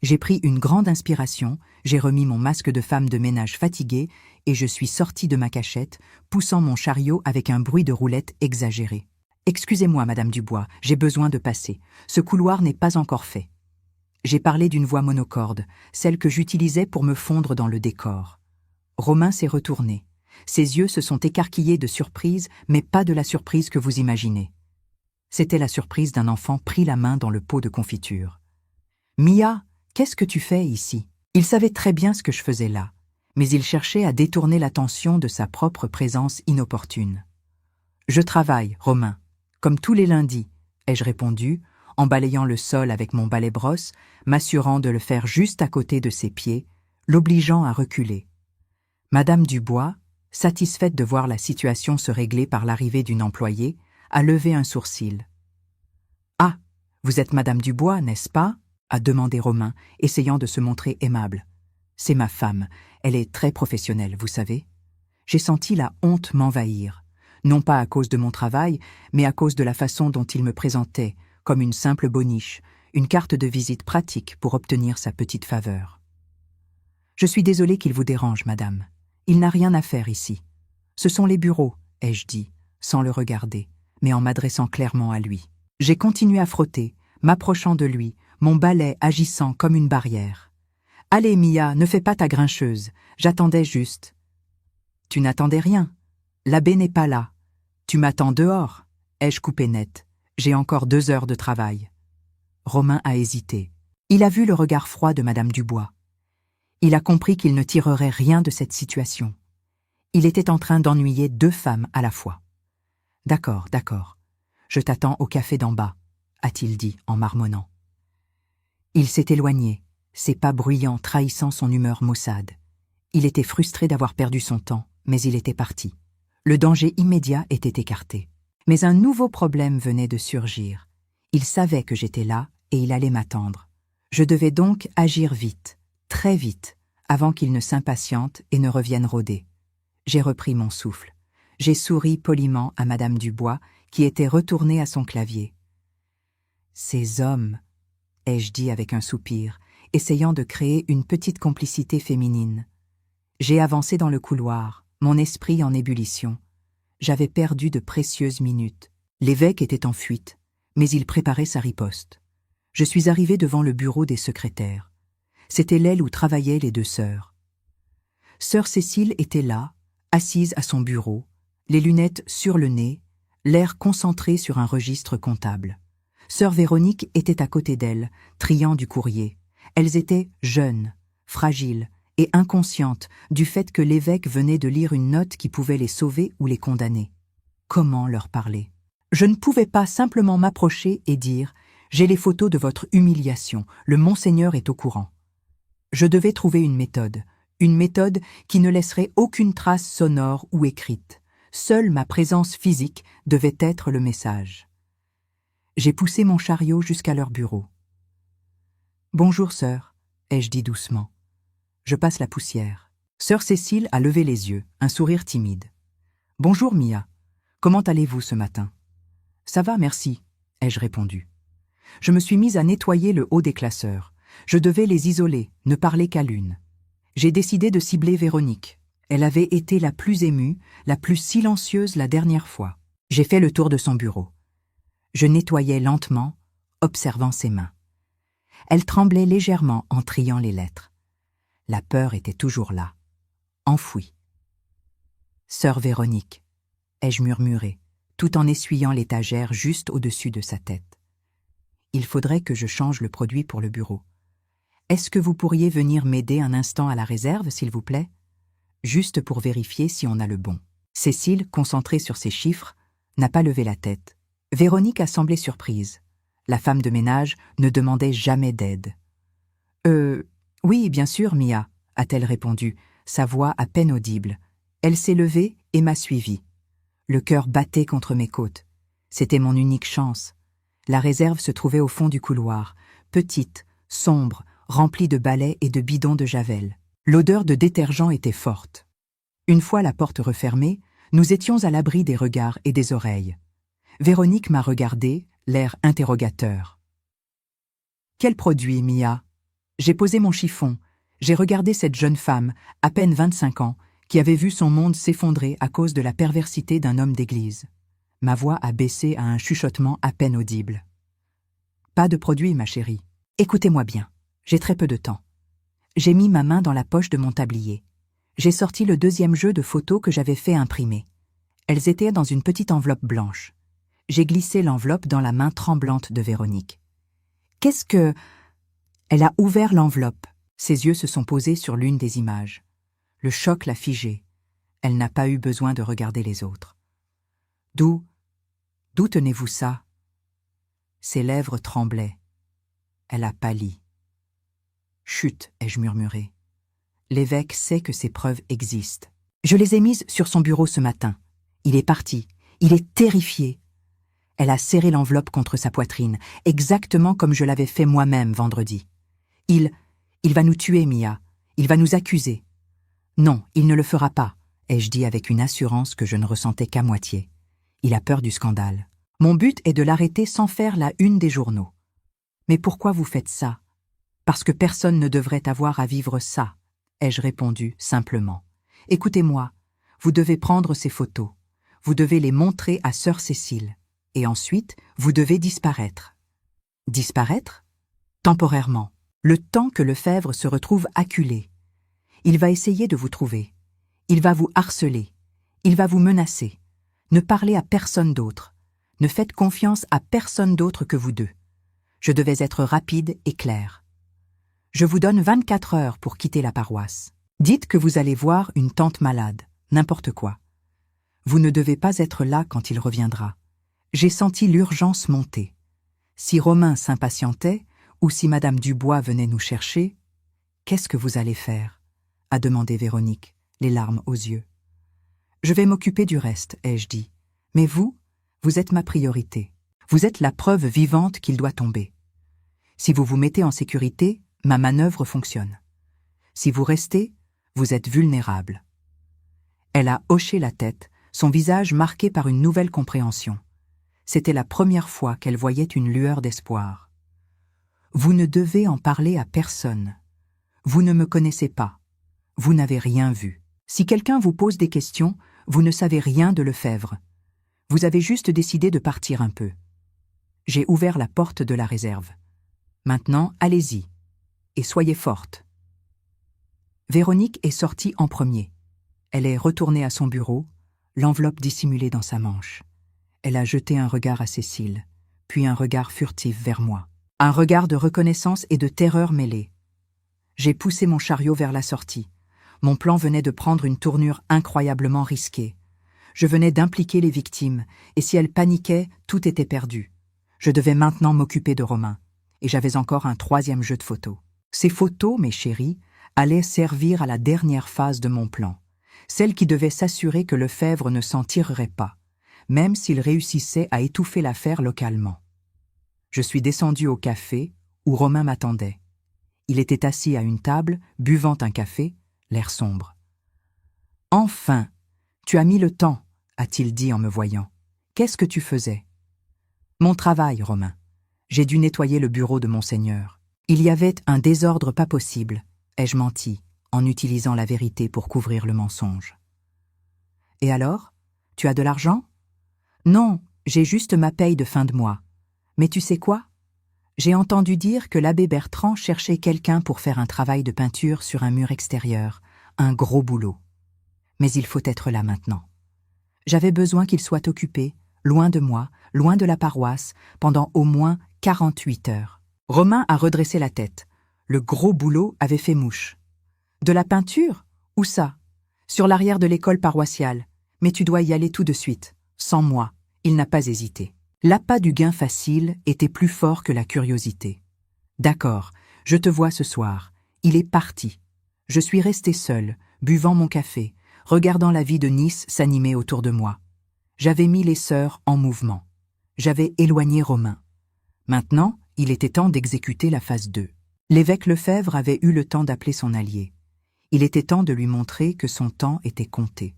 J'ai pris une grande inspiration, j'ai remis mon masque de femme de ménage fatigué et je suis sorti de ma cachette, poussant mon chariot avec un bruit de roulette exagéré. « Excusez-moi, Madame Dubois, j'ai besoin de passer. Ce couloir n'est pas encore fait. » J'ai parlé d'une voix monocorde, celle que j'utilisais pour me fondre dans le décor. Romain s'est retourné. Ses yeux se sont écarquillés de surprise, mais pas de la surprise que vous imaginez. C'était la surprise d'un enfant pris la main dans le pot de confiture. « Mia, qu'est-ce que tu fais ici ?» Il savait très bien ce que je faisais là, mais il cherchait à détourner l'attention de sa propre présence inopportune. « Je travaille, Romain, comme tous les lundis, » ai-je répondu, en balayant le sol avec mon balai-brosse, m'assurant de le faire juste à côté de ses pieds, l'obligeant à reculer. Madame Dubois, satisfaite de voir la situation se régler par l'arrivée d'une employée, a levé un sourcil. « Ah, vous êtes Madame Dubois, n'est-ce pas ?» a demandé Romain, essayant de se montrer aimable. « C'est ma femme, elle est très professionnelle, vous savez. » J'ai senti la honte m'envahir, non pas à cause de mon travail, mais à cause de la façon dont il me présentait, comme une simple boniche, une carte de visite pratique pour obtenir sa petite faveur. « Je suis désolée qu'il vous dérange, madame. Il n'a rien à faire ici. Ce sont les bureaux, ai-je dit, sans le regarder, mais en m'adressant clairement à lui. J'ai continué à frotter, m'approchant de lui, mon balai agissant comme une barrière. « Allez, Mia, ne fais pas ta grincheuse, j'attendais juste. »« Tu n'attendais rien. L'abbé n'est pas là. Tu m'attends dehors. » ai-je coupé net. J'ai encore 2 heures de travail. Romain a hésité. Il a vu le regard froid de Madame Dubois. Il a compris qu'il ne tirerait rien de cette situation. Il était en train d'ennuyer 2 femmes à la fois. « D'accord, d'accord. Je t'attends au café d'en bas, » a-t-il dit en marmonnant. Il s'est éloigné, ses pas bruyants trahissant son humeur maussade. Il était frustré d'avoir perdu son temps, mais il était parti. Le danger immédiat était écarté. Mais un nouveau problème venait de surgir. Il savait que j'étais là et il allait m'attendre. Je devais donc agir vite, très vite, avant qu'il ne s'impatiente et ne revienne rôder. J'ai repris mon souffle. J'ai souri poliment à Madame Dubois, qui était retournée à son clavier. « Ces hommes !» ai-je dit avec un soupir, essayant de créer une petite complicité féminine. J'ai avancé dans le couloir, mon esprit en ébullition. J'avais perdu de précieuses minutes. L'évêque était en fuite, mais il préparait sa riposte. Je suis arrivé devant le bureau des secrétaires. C'était l'aile où travaillaient les deux sœurs. Sœur Cécile était là, assise à son bureau, les lunettes sur le nez, l'air concentré sur un registre comptable. Sœur Véronique était à côté d'elle, triant du courrier. Elles étaient jeunes, fragiles et inconscientes du fait que l'évêque venait de lire une note qui pouvait les sauver ou les condamner. Comment leur parler? Je ne pouvais pas simplement m'approcher et dire « J'ai les photos de votre humiliation, le Monseigneur est au courant ». Je devais trouver une méthode qui ne laisserait aucune trace sonore ou écrite. Seule ma présence physique devait être le message. J'ai poussé mon chariot jusqu'à leur bureau. « Bonjour, sœur », ai-je dit doucement. Je passe la poussière. Sœur Cécile a levé les yeux, un sourire timide. « Bonjour, Mia. Comment allez-vous ce matin ?»« Ça va, merci », ai-je répondu. Je me suis mise à nettoyer le haut des classeurs. Je devais les isoler, ne parler qu'à l'une. J'ai décidé de cibler Véronique. Elle avait été la plus émue, la plus silencieuse la dernière fois. J'ai fait le tour de son bureau. Je nettoyais lentement, observant ses mains. Elle tremblait légèrement en triant les lettres. La peur était toujours là, enfouie. « Sœur Véronique », ai-je murmuré, tout en essuyant l'étagère juste au-dessus de sa tête. « Il faudrait que je change le produit pour le bureau. Est-ce que vous pourriez venir m'aider un instant à la réserve, s'il vous plaît? Juste pour vérifier si on a le bon. » Cécile, concentrée sur ses chiffres, n'a pas levé la tête. Véronique a semblé surprise. La femme de ménage ne demandait jamais d'aide. « Oui, bien sûr, Mia », a-t-elle répondu, sa voix à peine audible. Elle s'est levée et m'a suivie. Le cœur battait contre mes côtes. C'était mon unique chance. La réserve se trouvait au fond du couloir, petite, sombre, remplie de balais et de bidons de javel. L'odeur de détergent était forte. Une fois la porte refermée, nous étions à l'abri des regards et des oreilles. Véronique m'a regardé, l'air interrogateur. « Quel produit, Mia ?» J'ai posé mon chiffon. J'ai regardé cette jeune femme, à peine 25 ans, qui avait vu son monde s'effondrer à cause de la perversité d'un homme d'église. Ma voix a baissé à un chuchotement à peine audible. « Pas de produit, ma chérie. Écoutez-moi bien. J'ai très peu de temps. » J'ai mis ma main dans la poche de mon tablier. J'ai sorti le deuxième jeu de photos que j'avais fait imprimer. Elles étaient dans une petite enveloppe blanche. J'ai glissé l'enveloppe dans la main tremblante de Véronique. « Qu'est-ce que... » Elle a ouvert l'enveloppe. Ses yeux se sont posés sur l'une des images. Le choc l'a figée. Elle n'a pas eu besoin de regarder les autres. « D'où tenez-vous ça ?» Ses lèvres tremblaient. Elle a pâli. « Chut !» ai-je murmuré. L'évêque sait que ces preuves existent. Je les ai mises sur son bureau ce matin. Il est parti. Il est terrifié. Elle a serré l'enveloppe contre sa poitrine, exactement comme je l'avais fait moi-même vendredi. Il va nous tuer, Mia. Il va nous accuser. Non, il ne le fera pas, ai-je dit avec une assurance que je ne ressentais qu'à moitié. Il a peur du scandale. Mon but est de l'arrêter sans faire la une des journaux. Mais pourquoi vous faites ça? Parce que personne ne devrait avoir à vivre ça, ai-je répondu simplement. Écoutez-moi, vous devez prendre ces photos. Vous devez les montrer à sœur Cécile. Et ensuite, vous devez disparaître. Disparaître? Temporairement. Le temps que Lefebvre se retrouve acculé. Il va essayer de vous trouver. Il va vous harceler. Il va vous menacer. Ne parlez à personne d'autre. Ne faites confiance à personne d'autre que vous deux. Je devais être rapide et clair. Je vous donne 24 heures pour quitter la paroisse. Dites que vous allez voir une tante malade, n'importe quoi. Vous ne devez pas être là quand il reviendra. J'ai senti l'urgence monter. Si Romain s'impatientait, ou si Madame Dubois venait nous chercher, « Qu'est-ce que vous allez faire ?» a demandé Véronique, les larmes aux yeux. « Je vais m'occuper du reste, ai-je dit. Mais vous êtes ma priorité. Vous êtes la preuve vivante qu'il doit tomber. Si vous vous mettez en sécurité, ma manœuvre fonctionne. Si vous restez, vous êtes vulnérable. » Elle a hoché la tête, son visage marqué par une nouvelle compréhension. C'était la première fois qu'elle voyait une lueur d'espoir. « Vous ne devez en parler à personne. Vous ne me connaissez pas. Vous n'avez rien vu. Si quelqu'un vous pose des questions, vous ne savez rien de Lefebvre. Vous avez juste décidé de partir un peu. J'ai ouvert la porte de la réserve. Maintenant, allez-y. et soyez forte. Véronique est sortie en premier. Elle est retournée à son bureau, l'enveloppe dissimulée dans sa manche. Elle a jeté un regard à Cécile, puis un regard furtif vers moi. Un regard de reconnaissance et de terreur mêlée. J'ai poussé mon chariot vers la sortie. Mon plan venait de prendre une tournure incroyablement risquée. Je venais d'impliquer les victimes, et si elles paniquaient, tout était perdu. Je devais maintenant m'occuper de Romain, et j'avais encore un 3e jeu de photos. Ces photos, mes chéris, allaient servir à la dernière phase de mon plan, celle qui devait s'assurer que Lefebvre ne s'en tirerait pas, même s'il réussissait à étouffer l'affaire localement. Je suis descendu au café, où Romain m'attendait. Il était assis à une table, buvant un café, l'air sombre. « Enfin, tu as mis le temps, » a-t-il dit en me voyant. « Qu'est-ce que tu faisais ?»« Mon travail, Romain. J'ai dû nettoyer le bureau de Monseigneur. Il y avait un désordre pas possible, ai-je menti, en utilisant la vérité pour couvrir le mensonge. « Et alors? Tu as de l'argent ?»« Non, j'ai juste ma paye de fin de mois. Mais tu sais quoi? J'ai entendu dire que l'abbé Bertrand cherchait quelqu'un pour faire un travail de peinture sur un mur extérieur, un gros boulot. Mais il faut être là maintenant. J'avais besoin qu'il soit occupé, loin de moi, loin de la paroisse, pendant au moins 48 heures. » Romain a redressé la tête. Le gros boulot avait fait mouche. « De la peinture? Où ça? Sur l'arrière de l'école paroissiale. Mais tu dois y aller tout de suite. Sans moi. » Il n'a pas hésité. L'appât du gain facile était plus fort que la curiosité. « D'accord, je te vois ce soir. » Il est parti. Je suis resté seul, buvant mon café, regardant la vie de Nice s'animer autour de moi. J'avais mis les sœurs en mouvement. J'avais éloigné Romain. Maintenant, il était temps d'exécuter la phase 2. L'évêque Lefebvre avait eu le temps d'appeler son allié. Il était temps de lui montrer que son temps était compté.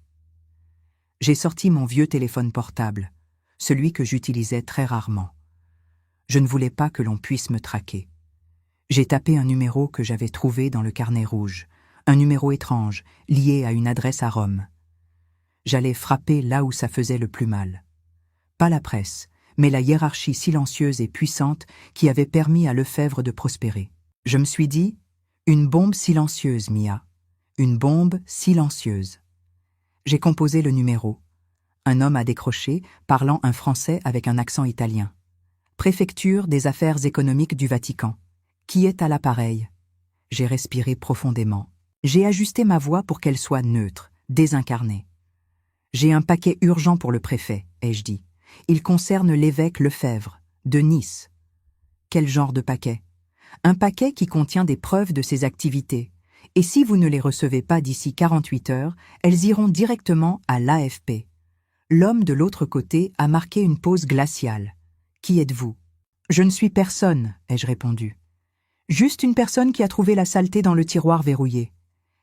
J'ai sorti mon vieux téléphone portable, celui que j'utilisais très rarement. Je ne voulais pas que l'on puisse me traquer. J'ai tapé un numéro que j'avais trouvé dans le carnet rouge, un numéro étrange, lié à une adresse à Rome. J'allais frapper là où ça faisait le plus mal. Pas la presse, mais la hiérarchie silencieuse et puissante qui avait permis à Lefebvre de prospérer. Je me suis dit, une bombe silencieuse, Mia. Une bombe silencieuse. J'ai composé le numéro. Un homme a décroché, parlant un français avec un accent italien. Préfecture des affaires économiques du Vatican. Qui est à l'appareil? J'ai respiré profondément. J'ai ajusté ma voix pour qu'elle soit neutre, désincarnée. J'ai un paquet urgent pour le préfet, ai-je dit. Il concerne l'évêque Lefebvre, de Nice. Quel genre de paquet? Un paquet qui contient des preuves de ses activités. Et si vous ne les recevez pas d'ici 48 heures, elles iront directement à l'AFP. L'homme de l'autre côté a marqué une pause glaciale. Qui êtes-vous? Je ne suis personne, ai-je répondu. Juste une personne qui a trouvé la saleté dans le tiroir verrouillé.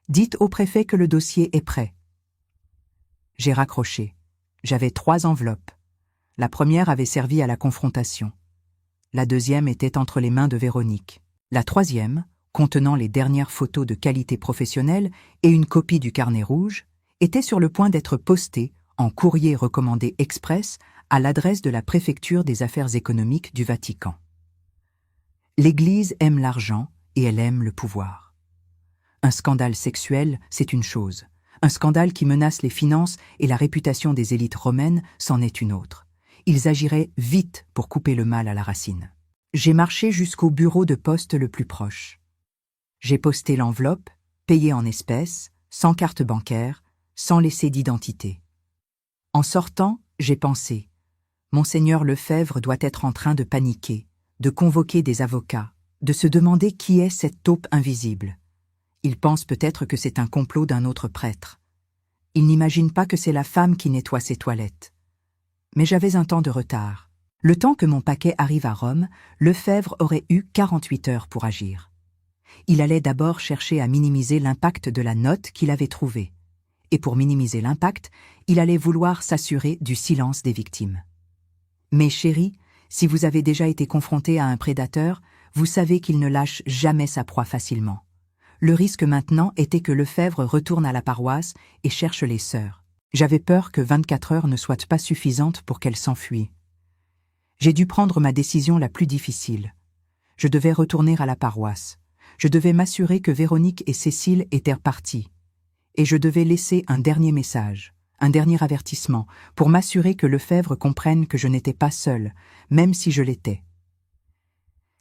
Dites au préfet que le dossier est prêt. J'ai raccroché. J'avais 3 enveloppes. La première avait servi à la confrontation. La deuxième était entre les mains de Véronique. La troisième, contenant les dernières photos de qualité professionnelle et une copie du carnet rouge, était sur le point d'être postée en courrier recommandé express à l'adresse de la préfecture des affaires économiques du Vatican. L'Église aime l'argent et elle aime le pouvoir. Un scandale sexuel, c'est une chose. Un scandale qui menace les finances et la réputation des élites romaines, c'en est une autre. Ils agiraient vite pour couper le mal à la racine. J'ai marché jusqu'au bureau de poste le plus proche. J'ai posté l'enveloppe, payé en espèces, sans carte bancaire, sans laisser d'identité. En sortant, j'ai pensé, Monseigneur Lefebvre doit être en train de paniquer, de convoquer des avocats, de se demander qui est cette taupe invisible. Il pense peut-être que c'est un complot d'un autre prêtre. Il n'imagine pas que c'est la femme qui nettoie ses toilettes. Mais j'avais un temps de retard. Le temps que mon paquet arrive à Rome, Lefebvre aurait eu 48 heures pour agir. Il allait d'abord chercher à minimiser l'impact de la note qu'il avait trouvée. Et pour minimiser l'impact, il allait vouloir s'assurer du silence des victimes. Mais chérie, si vous avez déjà été confronté à un prédateur, vous savez qu'il ne lâche jamais sa proie facilement. Le risque maintenant était que Lefebvre retourne à la paroisse et cherche les sœurs. J'avais peur que 24 heures ne soient pas suffisantes pour qu'elles s'enfuient. J'ai dû prendre ma décision la plus difficile. Je devais retourner à la paroisse. Je devais m'assurer que Véronique et Cécile étaient reparties. Et je devais laisser un dernier message, un dernier avertissement, pour m'assurer que Lefebvre comprenne que je n'étais pas seule, même si je l'étais.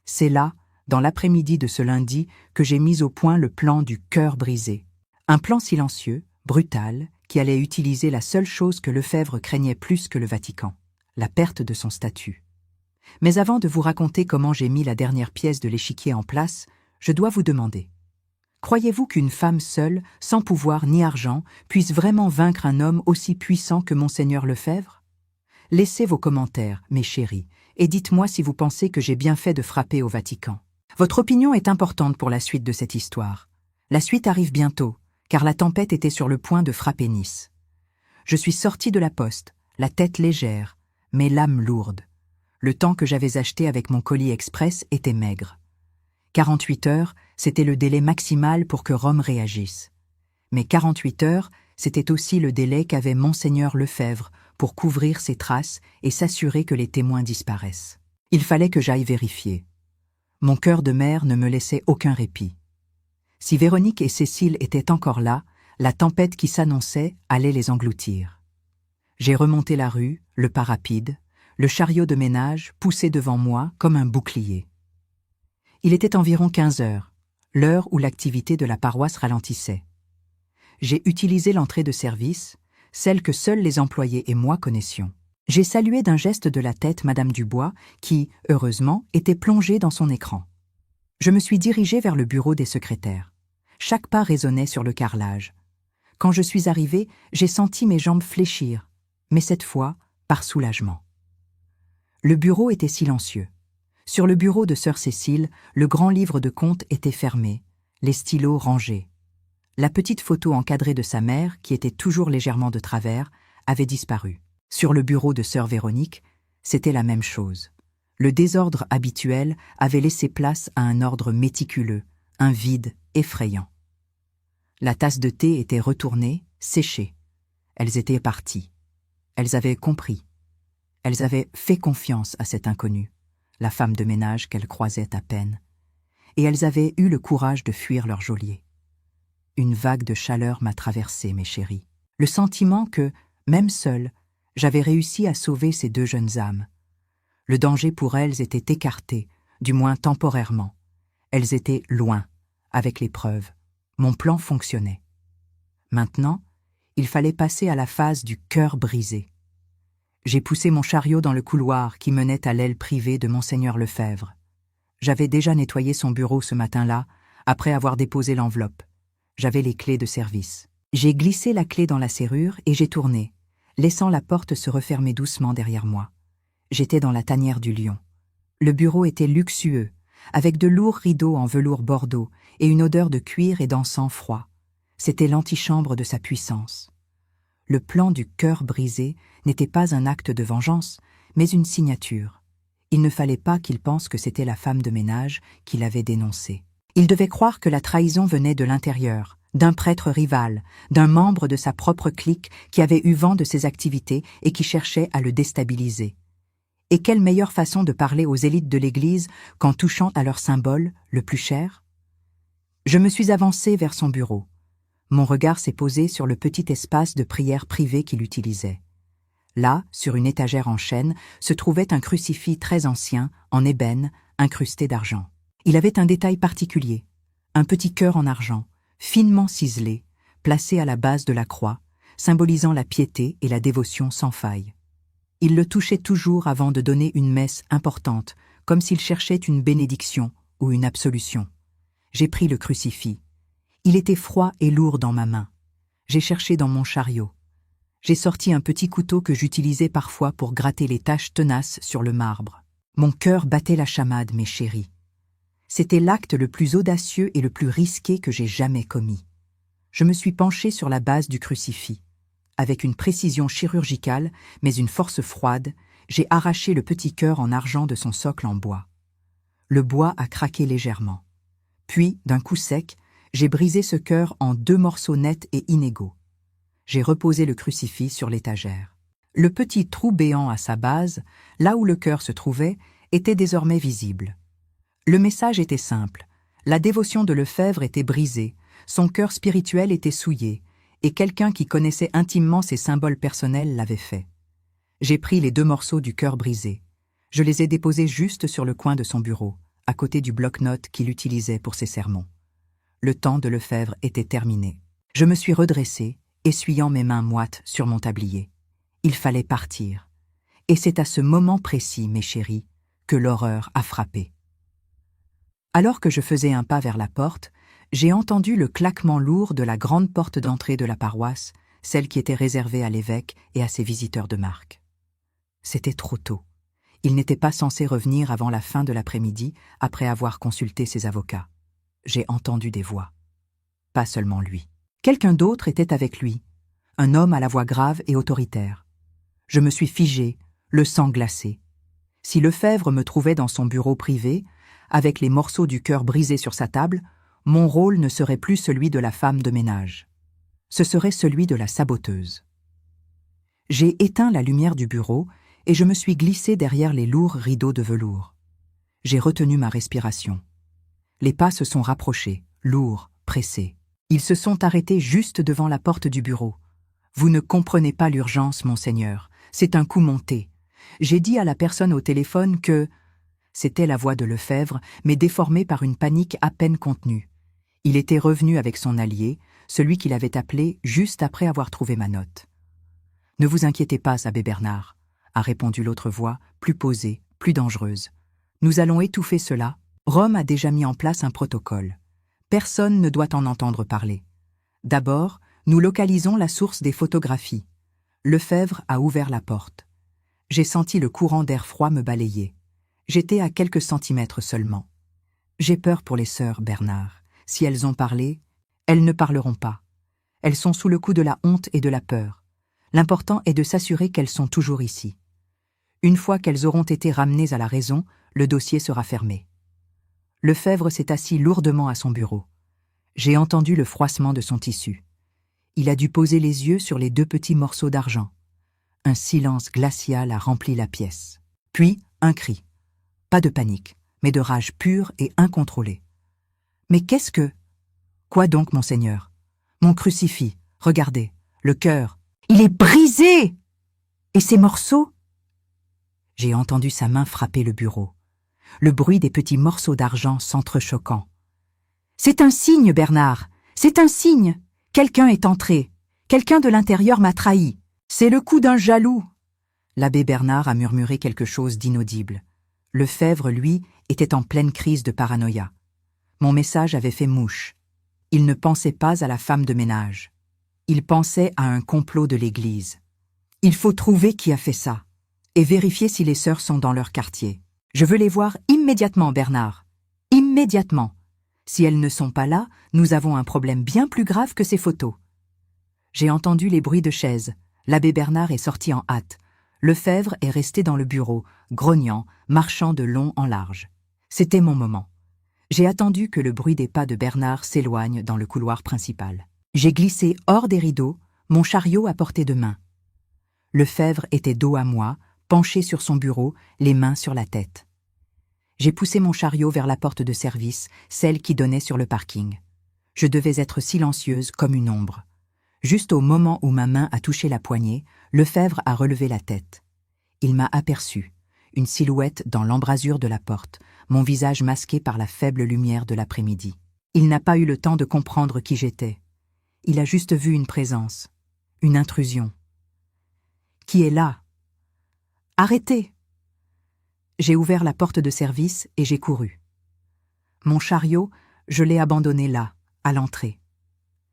C'est là, dans l'après-midi de ce lundi, que j'ai mis au point le plan du cœur brisé. Un plan silencieux, brutal, qui allait utiliser la seule chose que Lefebvre craignait plus que le Vatican, la perte de son statut. Mais avant de vous raconter comment j'ai mis la dernière pièce de l'échiquier en place, je dois vous demander. Croyez-vous qu'une femme seule, sans pouvoir ni argent, puisse vraiment vaincre un homme aussi puissant que Monseigneur Lefebvre? Laissez vos commentaires, mes chéris, et dites-moi si vous pensez que j'ai bien fait de frapper au Vatican. Votre opinion est importante pour la suite de cette histoire. La suite arrive bientôt, car la tempête était sur le point de frapper Nice. Je suis sorti de la poste, la tête légère, mais l'âme lourde. Le temps que j'avais acheté avec mon colis express était maigre. 48 heures, c'était le délai maximal pour que Rome réagisse. Mais 48 heures, c'était aussi le délai qu'avait Monseigneur Lefebvre pour couvrir ses traces et s'assurer que les témoins disparaissent. Il fallait que j'aille vérifier. Mon cœur de mère ne me laissait aucun répit. Si Véronique et Cécile étaient encore là, la tempête qui s'annonçait allait les engloutir. J'ai remonté la rue, le pas rapide, le chariot de ménage poussé devant moi comme un bouclier. Il était environ 15 heures, l'heure où l'activité de la paroisse ralentissait. J'ai utilisé l'entrée de service, celle que seuls les employés et moi connaissions. J'ai salué d'un geste de la tête Madame Dubois, qui, heureusement, était plongée dans son écran. Je me suis dirigé vers le bureau des secrétaires. Chaque pas résonnait sur le carrelage. Quand je suis arrivé, j'ai senti mes jambes fléchir, mais cette fois, par soulagement. Le bureau était silencieux. Sur le bureau de sœur Cécile, le grand livre de comptes était fermé, les stylos rangés. La petite photo encadrée de sa mère, qui était toujours légèrement de travers, avait disparu. Sur le bureau de sœur Véronique, c'était la même chose. Le désordre habituel avait laissé place à un ordre méticuleux, un vide effrayant. La tasse de thé était retournée, séchée. Elles étaient parties. Elles avaient compris. Elles avaient fait confiance à cette inconnue, la femme de ménage qu'elles croisaient à peine, et elles avaient eu le courage de fuir leur geôlier. Une vague de chaleur m'a traversé, mes chéris. Le sentiment que, même seule, j'avais réussi à sauver ces deux jeunes âmes. Le danger pour elles était écarté, du moins temporairement. Elles étaient loin, avec l'épreuve. Mon plan fonctionnait. Maintenant, il fallait passer à la phase du cœur brisé. J'ai poussé mon chariot dans le couloir qui menait à l'aile privée de Monseigneur Lefebvre. J'avais déjà nettoyé son bureau ce matin-là, après avoir déposé l'enveloppe. J'avais les clés de service. J'ai glissé la clé dans la serrure et j'ai tourné, laissant la porte se refermer doucement derrière moi. J'étais dans la tanière du lion. Le bureau était luxueux, avec de lourds rideaux en velours bordeaux et une odeur de cuir et d'encens froid. C'était l'antichambre de sa puissance. Le plan du cœur brisé n'était pas un acte de vengeance, mais une signature. Il ne fallait pas qu'il pense que c'était la femme de ménage qui l'avait dénoncé. Il devait croire que la trahison venait de l'intérieur, d'un prêtre rival, d'un membre de sa propre clique qui avait eu vent de ses activités et qui cherchait à le déstabiliser. Et quelle meilleure façon de parler aux élites de l'Église qu'en touchant à leur symbole, le plus cher? Je me suis avancé vers son bureau. Mon regard s'est posé sur le petit espace de prière privé qu'il utilisait. Là, sur une étagère en chêne, se trouvait un crucifix très ancien, en ébène, incrusté d'argent. Il avait un détail particulier, un petit cœur en argent, finement ciselé, placé à la base de la croix, symbolisant la piété et la dévotion sans faille. Il le touchait toujours avant de donner une messe importante, comme s'il cherchait une bénédiction ou une absolution. J'ai pris le crucifix. Il était froid et lourd dans ma main. J'ai cherché dans mon chariot. J'ai sorti un petit couteau que j'utilisais parfois pour gratter les taches tenaces sur le marbre. Mon cœur battait la chamade, mes chéris. C'était l'acte le plus audacieux et le plus risqué que j'ai jamais commis. Je me suis penché sur la base du crucifix. Avec une précision chirurgicale, mais une force froide, j'ai arraché le petit cœur en argent de son socle en bois. Le bois a craqué légèrement. Puis, d'un coup sec, j'ai brisé ce cœur en 2 morceaux nets et inégaux. J'ai reposé le crucifix sur l'étagère. Le petit trou béant à sa base, là où le cœur se trouvait, était désormais visible. Le message était simple. La dévotion de Lefebvre était brisée, son cœur spirituel était souillé, et quelqu'un qui connaissait intimement ses symboles personnels l'avait fait. J'ai pris les 2 morceaux du cœur brisé. Je les ai déposés juste sur le coin de son bureau, à côté du bloc-notes qu'il utilisait pour ses sermons. Le temps de Lefebvre était terminé. Je me suis redressée, essuyant mes mains moites sur mon tablier. Il fallait partir. Et c'est à ce moment précis, mes chéris, que l'horreur a frappé. Alors que je faisais un pas vers la porte, j'ai entendu le claquement lourd de la grande porte d'entrée de la paroisse, celle qui était réservée à l'évêque et à ses visiteurs de marque. C'était trop tôt. Il n'était pas censé revenir avant la fin de l'après-midi, après avoir consulté ses avocats. J'ai entendu des voix. Pas seulement lui. Quelqu'un d'autre était avec lui, un homme à la voix grave et autoritaire. Je me suis figé, le sang glacé. Si Lefebvre me trouvait dans son bureau privé, avec les morceaux du cœur brisés sur sa table, mon rôle ne serait plus celui de la femme de ménage. Ce serait celui de la saboteuse. J'ai éteint la lumière du bureau et je me suis glissé derrière les lourds rideaux de velours. J'ai retenu ma respiration. Les pas se sont rapprochés, lourds, pressés. Ils se sont arrêtés juste devant la porte du bureau. « Vous ne comprenez pas l'urgence, monseigneur. C'est un coup monté. J'ai dit à la personne au téléphone que... » C'était la voix de Lefebvre, mais déformée par une panique à peine contenue. Il était revenu avec son allié, celui qu'il avait appelé juste après avoir trouvé ma note. « Ne vous inquiétez pas, abbé Bernard, » a répondu l'autre voix, plus posée, plus dangereuse. « Nous allons étouffer cela. Rome a déjà mis en place un protocole. Personne ne doit en entendre parler. D'abord, nous localisons la source des photographies. » Lefebvre a ouvert la porte. J'ai senti le courant d'air froid me balayer. J'étais à quelques centimètres seulement. J'ai peur pour les sœurs, Bernard. Si elles ont parlé, elles ne parleront pas. Elles sont sous le coup de la honte et de la peur. L'important est de s'assurer qu'elles sont toujours ici. Une fois qu'elles auront été ramenées à la raison, le dossier sera fermé. Lefebvre s'est assis lourdement à son bureau. J'ai entendu le froissement de son tissu. Il a dû poser les yeux sur les 2 petits morceaux d'argent. Un silence glacial a rempli la pièce. Puis, un cri. Pas de panique, mais de rage pure et incontrôlée. « Mais qu'est-ce que... » ?»« Quoi donc, monseigneur ? » ?»« Mon crucifix, regardez, le cœur. Il est brisé ! Et ces morceaux ?» J'ai entendu sa main frapper le bureau. Le bruit des petits morceaux d'argent s'entrechoquant. « C'est un signe, Bernard, c'est un signe. Quelqu'un est entré. Quelqu'un de l'intérieur m'a trahi. C'est le coup d'un jaloux. » L'abbé Bernard a murmuré quelque chose d'inaudible. Lefebvre, lui, était en pleine crise de paranoïa. Mon message avait fait mouche. Il ne pensait pas à la femme de ménage. Il pensait à un complot de l'Église. Il faut trouver qui a fait ça, et vérifier si les sœurs sont dans leur quartier. Je veux les voir immédiatement, Bernard. Immédiatement. Si elles ne sont pas là, nous avons un problème bien plus grave que ces photos. J'ai entendu les bruits de chaises. L'abbé Bernard est sorti en hâte. Lefebvre est resté dans le bureau, grognant, marchant de long en large. C'était mon moment. J'ai attendu que le bruit des pas de Bernard s'éloigne dans le couloir principal. J'ai glissé hors des rideaux, mon chariot à portée de main. Lefebvre était dos à moi, penché sur son bureau, les mains sur la tête. J'ai poussé mon chariot vers la porte de service, celle qui donnait sur le parking. Je devais être silencieuse comme une ombre. Juste au moment où ma main a touché la poignée, Lefebvre a relevé la tête. Il m'a aperçu, une silhouette dans l'embrasure de la porte, mon visage masqué par la faible lumière de l'après-midi. Il n'a pas eu le temps de comprendre qui j'étais. Il a juste vu une présence, une intrusion. « Qui est là ? » ?»« Arrêtez !» J'ai ouvert la porte de service et j'ai couru. Mon chariot, je l'ai abandonné là, à l'entrée.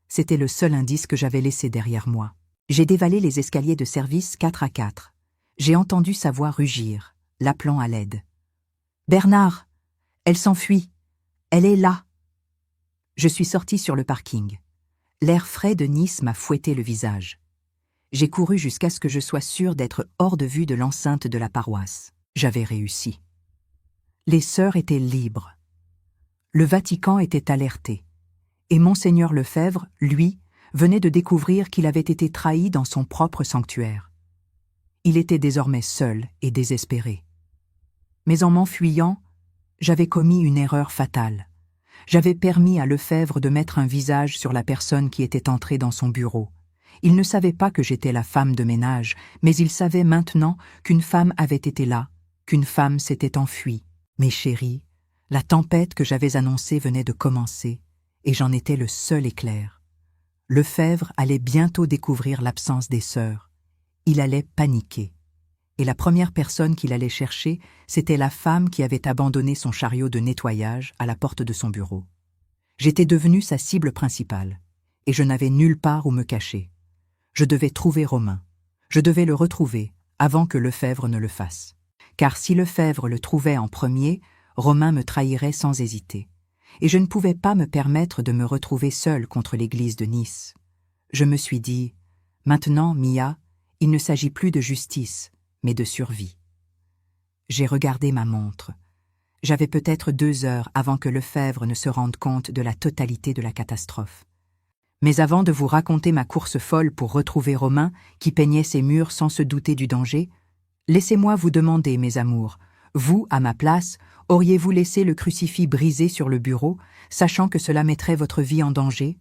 C'était le seul indice que j'avais laissé derrière moi. J'ai dévalé les escaliers de service 4 à 4. J'ai entendu sa voix rugir, l'appelant à l'aide. « Bernard, elle s'enfuit. Elle est là. » Je suis sorti sur le parking. L'air frais de Nice m'a fouetté le visage. J'ai couru jusqu'à ce que je sois sûr d'être hors de vue de l'enceinte de la paroisse. J'avais réussi. Les sœurs étaient libres. Le Vatican était alerté. Et monseigneur Lefebvre, lui, venait de découvrir qu'il avait été trahi dans son propre sanctuaire. Il était désormais seul et désespéré. Mais en m'enfuyant, j'avais commis une erreur fatale. J'avais permis à Lefebvre de mettre un visage sur la personne qui était entrée dans son bureau. Il ne savait pas que j'étais la femme de ménage, mais il savait maintenant qu'une femme avait été là, qu'une femme s'était enfuie. Mes chéris, la tempête que j'avais annoncée venait de commencer, et j'en étais le seul éclair. Lefebvre allait bientôt découvrir l'absence des sœurs. Il allait paniquer. Et la première personne qu'il allait chercher, c'était la femme qui avait abandonné son chariot de nettoyage à la porte de son bureau. J'étais devenue sa cible principale, et je n'avais nulle part où me cacher. Je devais trouver Romain. Je devais le retrouver avant que Lefebvre ne le fasse. Car si Lefebvre le trouvait en premier, Romain me trahirait sans hésiter. Et je ne pouvais pas me permettre de me retrouver seule contre l'église de Nice. Je me suis dit, maintenant, Mia, il ne s'agit plus de justice, mais de survie. J'ai regardé ma montre. J'avais peut-être 2 heures avant que Lefebvre ne se rende compte de la totalité de la catastrophe. Mais avant de vous raconter ma course folle pour retrouver Romain, qui peignait ses murs sans se douter du danger, laissez-moi vous demander, mes amours, vous, à ma place, auriez-vous laissé le crucifix brisé sur le bureau, sachant que cela mettrait votre vie en danger?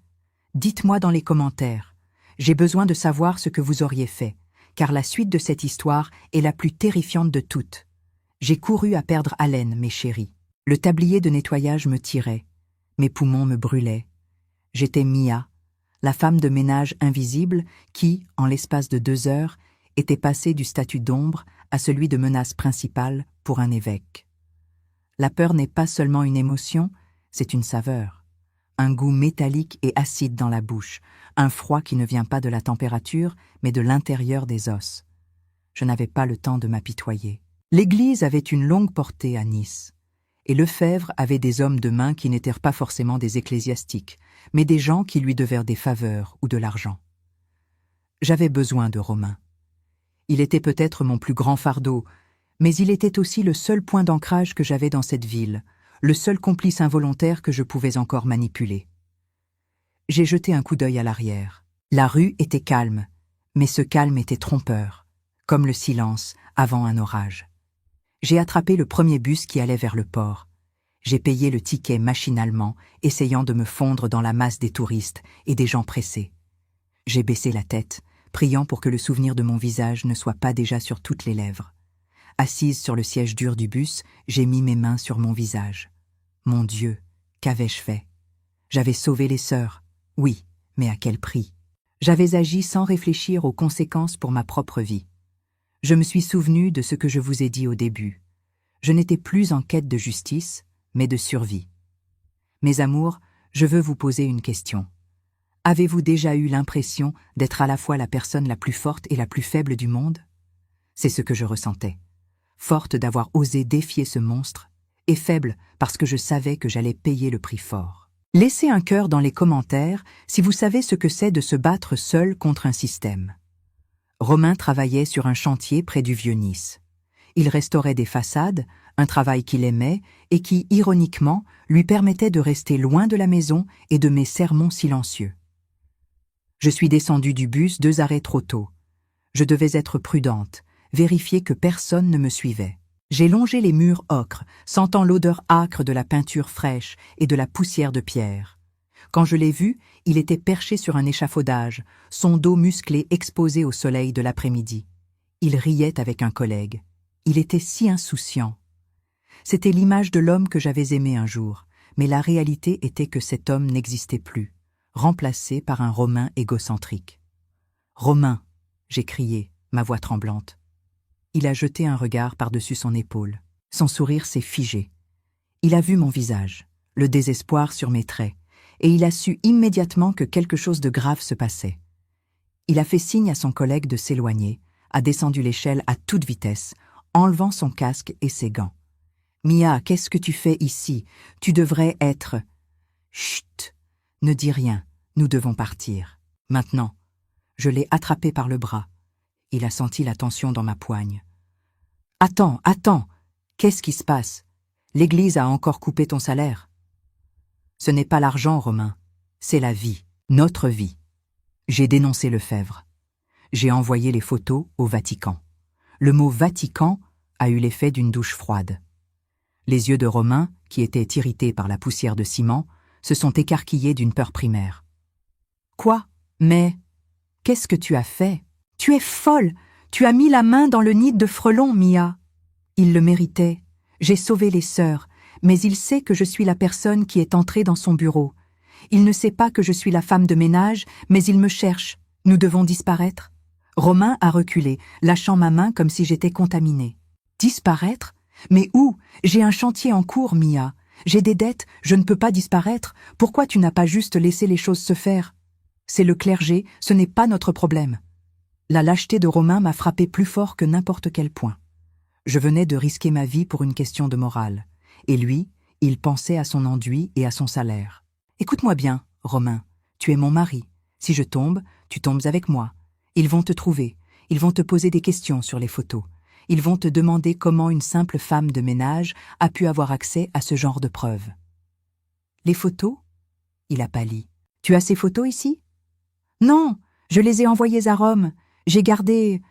Dites-moi dans les commentaires. J'ai besoin de savoir ce que vous auriez fait, car la suite de cette histoire est la plus terrifiante de toutes. J'ai couru à perdre haleine, mes chéris. Le tablier de nettoyage me tirait. Mes poumons me brûlaient. J'étais Mia, la femme de ménage invisible qui, en l'espace de 2 heures, était passée du statut d'ombre à celui de menace principale pour un évêque. La peur n'est pas seulement une émotion, c'est une saveur. Un goût métallique et acide dans la bouche, un froid qui ne vient pas de la température, mais de l'intérieur des os. Je n'avais pas le temps de m'apitoyer. L'église avait une longue portée à Nice, et Lefebvre avait des hommes de main qui n'étaient pas forcément des ecclésiastiques, mais des gens qui lui devaient des faveurs ou de l'argent. J'avais besoin de Romain. Il était peut-être mon plus grand fardeau, mais il était aussi le seul point d'ancrage que j'avais dans cette ville, le seul complice involontaire que je pouvais encore manipuler. J'ai jeté un coup d'œil à l'arrière. La rue était calme, mais ce calme était trompeur, comme le silence avant un orage. J'ai attrapé le premier bus qui allait vers le port. J'ai payé le ticket machinalement, essayant de me fondre dans la masse des touristes et des gens pressés. J'ai baissé la tête, priant pour que le souvenir de mon visage ne soit pas déjà sur toutes les lèvres. Assise sur le siège dur du bus, j'ai mis mes mains sur mon visage. Mon Dieu, qu'avais-je fait? J'avais sauvé les sœurs, oui, mais à quel prix? J'avais agi sans réfléchir aux conséquences pour ma propre vie. Je me suis souvenu de ce que je vous ai dit au début. Je n'étais plus en quête de justice, mais de survie. Mes amours, je veux vous poser une question. Avez-vous déjà eu l'impression d'être à la fois la personne la plus forte et la plus faible du monde? C'est ce que je ressentais. Forte d'avoir osé défier ce monstre, et faible parce que je savais que j'allais payer le prix fort. Laissez un cœur dans les commentaires si vous savez ce que c'est de se battre seul contre un système. Romain travaillait sur un chantier près du Vieux-Nice. Il restaurait des façades, un travail qu'il aimait et qui, ironiquement, lui permettait de rester loin de la maison et de mes sermons silencieux. Je suis descendue du bus 2 arrêts trop tôt. Je devais être prudente, vérifier que personne ne me suivait. J'ai longé les murs ocre, sentant l'odeur âcre de la peinture fraîche et de la poussière de pierre. Quand je l'ai vu, il était perché sur un échafaudage, son dos musclé exposé au soleil de l'après-midi. Il riait avec un collègue. Il était si insouciant. C'était l'image de l'homme que j'avais aimé un jour, mais la réalité était que cet homme n'existait plus, remplacé par un Romain égocentrique. « Romain !» j'ai crié, ma voix tremblante. Il a jeté un regard par-dessus son épaule. Son sourire s'est figé. Il a vu mon visage, le désespoir sur mes traits, et il a su immédiatement que quelque chose de grave se passait. Il a fait signe à son collègue de s'éloigner, a descendu l'échelle à toute vitesse, enlevant son casque et ses gants. « Mia, qu'est-ce que tu fais ici? Tu devrais être... »« Chut! Ne dis rien, nous devons partir. Maintenant. » Je l'ai attrapé par le bras. Il a senti la tension dans ma poigne. « Attends, attends! Qu'est-ce qui se passe? L'Église a encore coupé ton salaire. » Ce n'est pas l'argent, Romain. C'est la vie, notre vie. J'ai dénoncé Lefebvre. J'ai envoyé les photos au Vatican. Le mot « Vatican » a eu l'effet d'une douche froide. Les yeux de Romain, qui étaient irrités par la poussière de ciment, se sont écarquillés d'une peur primaire. « Quoi? Mais qu'est-ce que tu as fait? Tu es folle! Tu as mis la main dans le nid de frelons, Mia !» Il le méritait. J'ai sauvé les sœurs, mais il sait que je suis la personne qui est entrée dans son bureau. Il ne sait pas que je suis la femme de ménage, mais il me cherche. Nous devons disparaître. Romain a reculé, lâchant ma main comme si j'étais contaminée. Disparaître? Mais où? J'ai un chantier en cours, Mia. J'ai des dettes, je ne peux pas disparaître. Pourquoi tu n'as pas juste laissé les choses se faire? C'est le clergé, ce n'est pas notre problème. La lâcheté de Romain m'a frappé plus fort que n'importe quel point. Je venais de risquer ma vie pour une question de morale. Et lui, il pensait à son enduit et à son salaire. Écoute-moi bien, Romain, tu es mon mari. Si je tombe, tu tombes avec moi. Ils vont te trouver, ils vont te poser des questions sur les photos. Ils vont te demander comment une simple femme de ménage a pu avoir accès à ce genre de preuves. Les photos? Il a pâli. Tu as ces photos ici? Non, je les ai envoyées à Rome. J'ai gardé...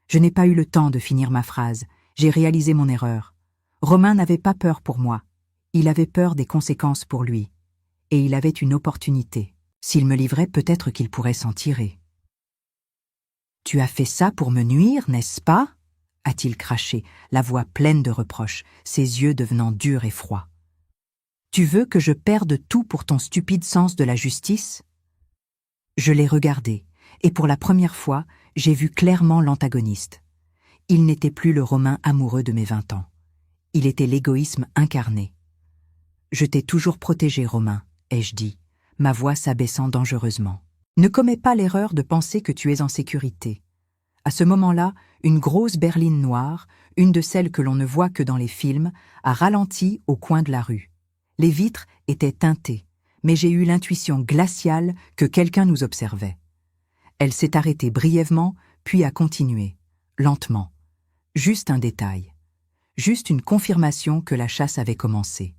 Je n'ai pas eu le temps de finir ma phrase. J'ai réalisé mon erreur. Romain n'avait pas peur pour moi. Il avait peur des conséquences pour lui. Et il avait une opportunité. S'il me livrait, peut-être qu'il pourrait s'en tirer. « Tu as fait ça pour me nuire, n'est-ce pas ?» a-t-il craché, la voix pleine de reproches, ses yeux devenant durs et froids. « Tu veux que je perde tout pour ton stupide sens de la justice ?» Je l'ai regardé, et pour la première fois, j'ai vu clairement l'antagoniste. Il n'était plus le Romain amoureux de mes 20 ans. Il était l'égoïsme incarné. « Je t'ai toujours protégé, Romain, » ai-je dit, ma voix s'abaissant dangereusement. « Ne commets pas l'erreur de penser que tu es en sécurité. » À ce moment-là, une grosse berline noire, une de celles que l'on ne voit que dans les films, a ralenti au coin de la rue. Les vitres étaient teintées, mais j'ai eu l'intuition glaciale que quelqu'un nous observait. Elle s'est arrêtée brièvement, puis a continué, lentement. Juste un détail. Juste une confirmation que la chasse avait commencé.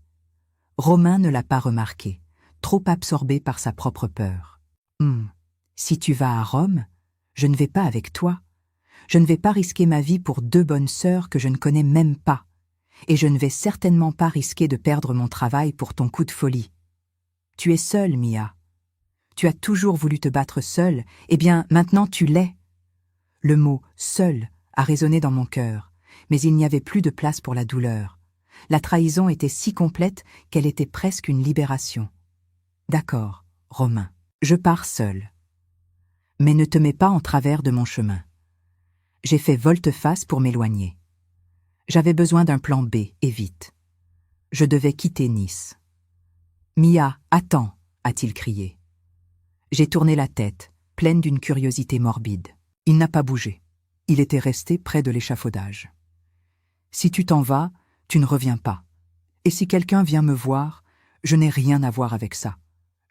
Romain ne l'a pas remarqué, trop absorbé par sa propre peur. « Si tu vas à Rome, je ne vais pas avec toi. Je ne vais pas risquer ma vie pour 2 bonnes sœurs que je ne connais même pas. Et je ne vais certainement pas risquer de perdre mon travail pour ton coup de folie. Tu es seule, Mia. Tu as toujours voulu te battre seule, eh bien, maintenant tu l'es. » Le mot « seul » a résonné dans mon cœur, mais il n'y avait plus de place pour la douleur. La trahison était si complète qu'elle était presque une libération. « D'accord, Romain, je pars seule. Mais ne te mets pas en travers de mon chemin. » J'ai fait volte-face pour m'éloigner. J'avais besoin d'un plan B, et vite. Je devais quitter Nice. « Mia, attends !» a-t-il crié. J'ai tourné la tête, pleine d'une curiosité morbide. Il n'a pas bougé. Il était resté près de l'échafaudage. « Si tu t'en vas, tu ne reviens pas. Et si quelqu'un vient me voir, je n'ai rien à voir avec ça.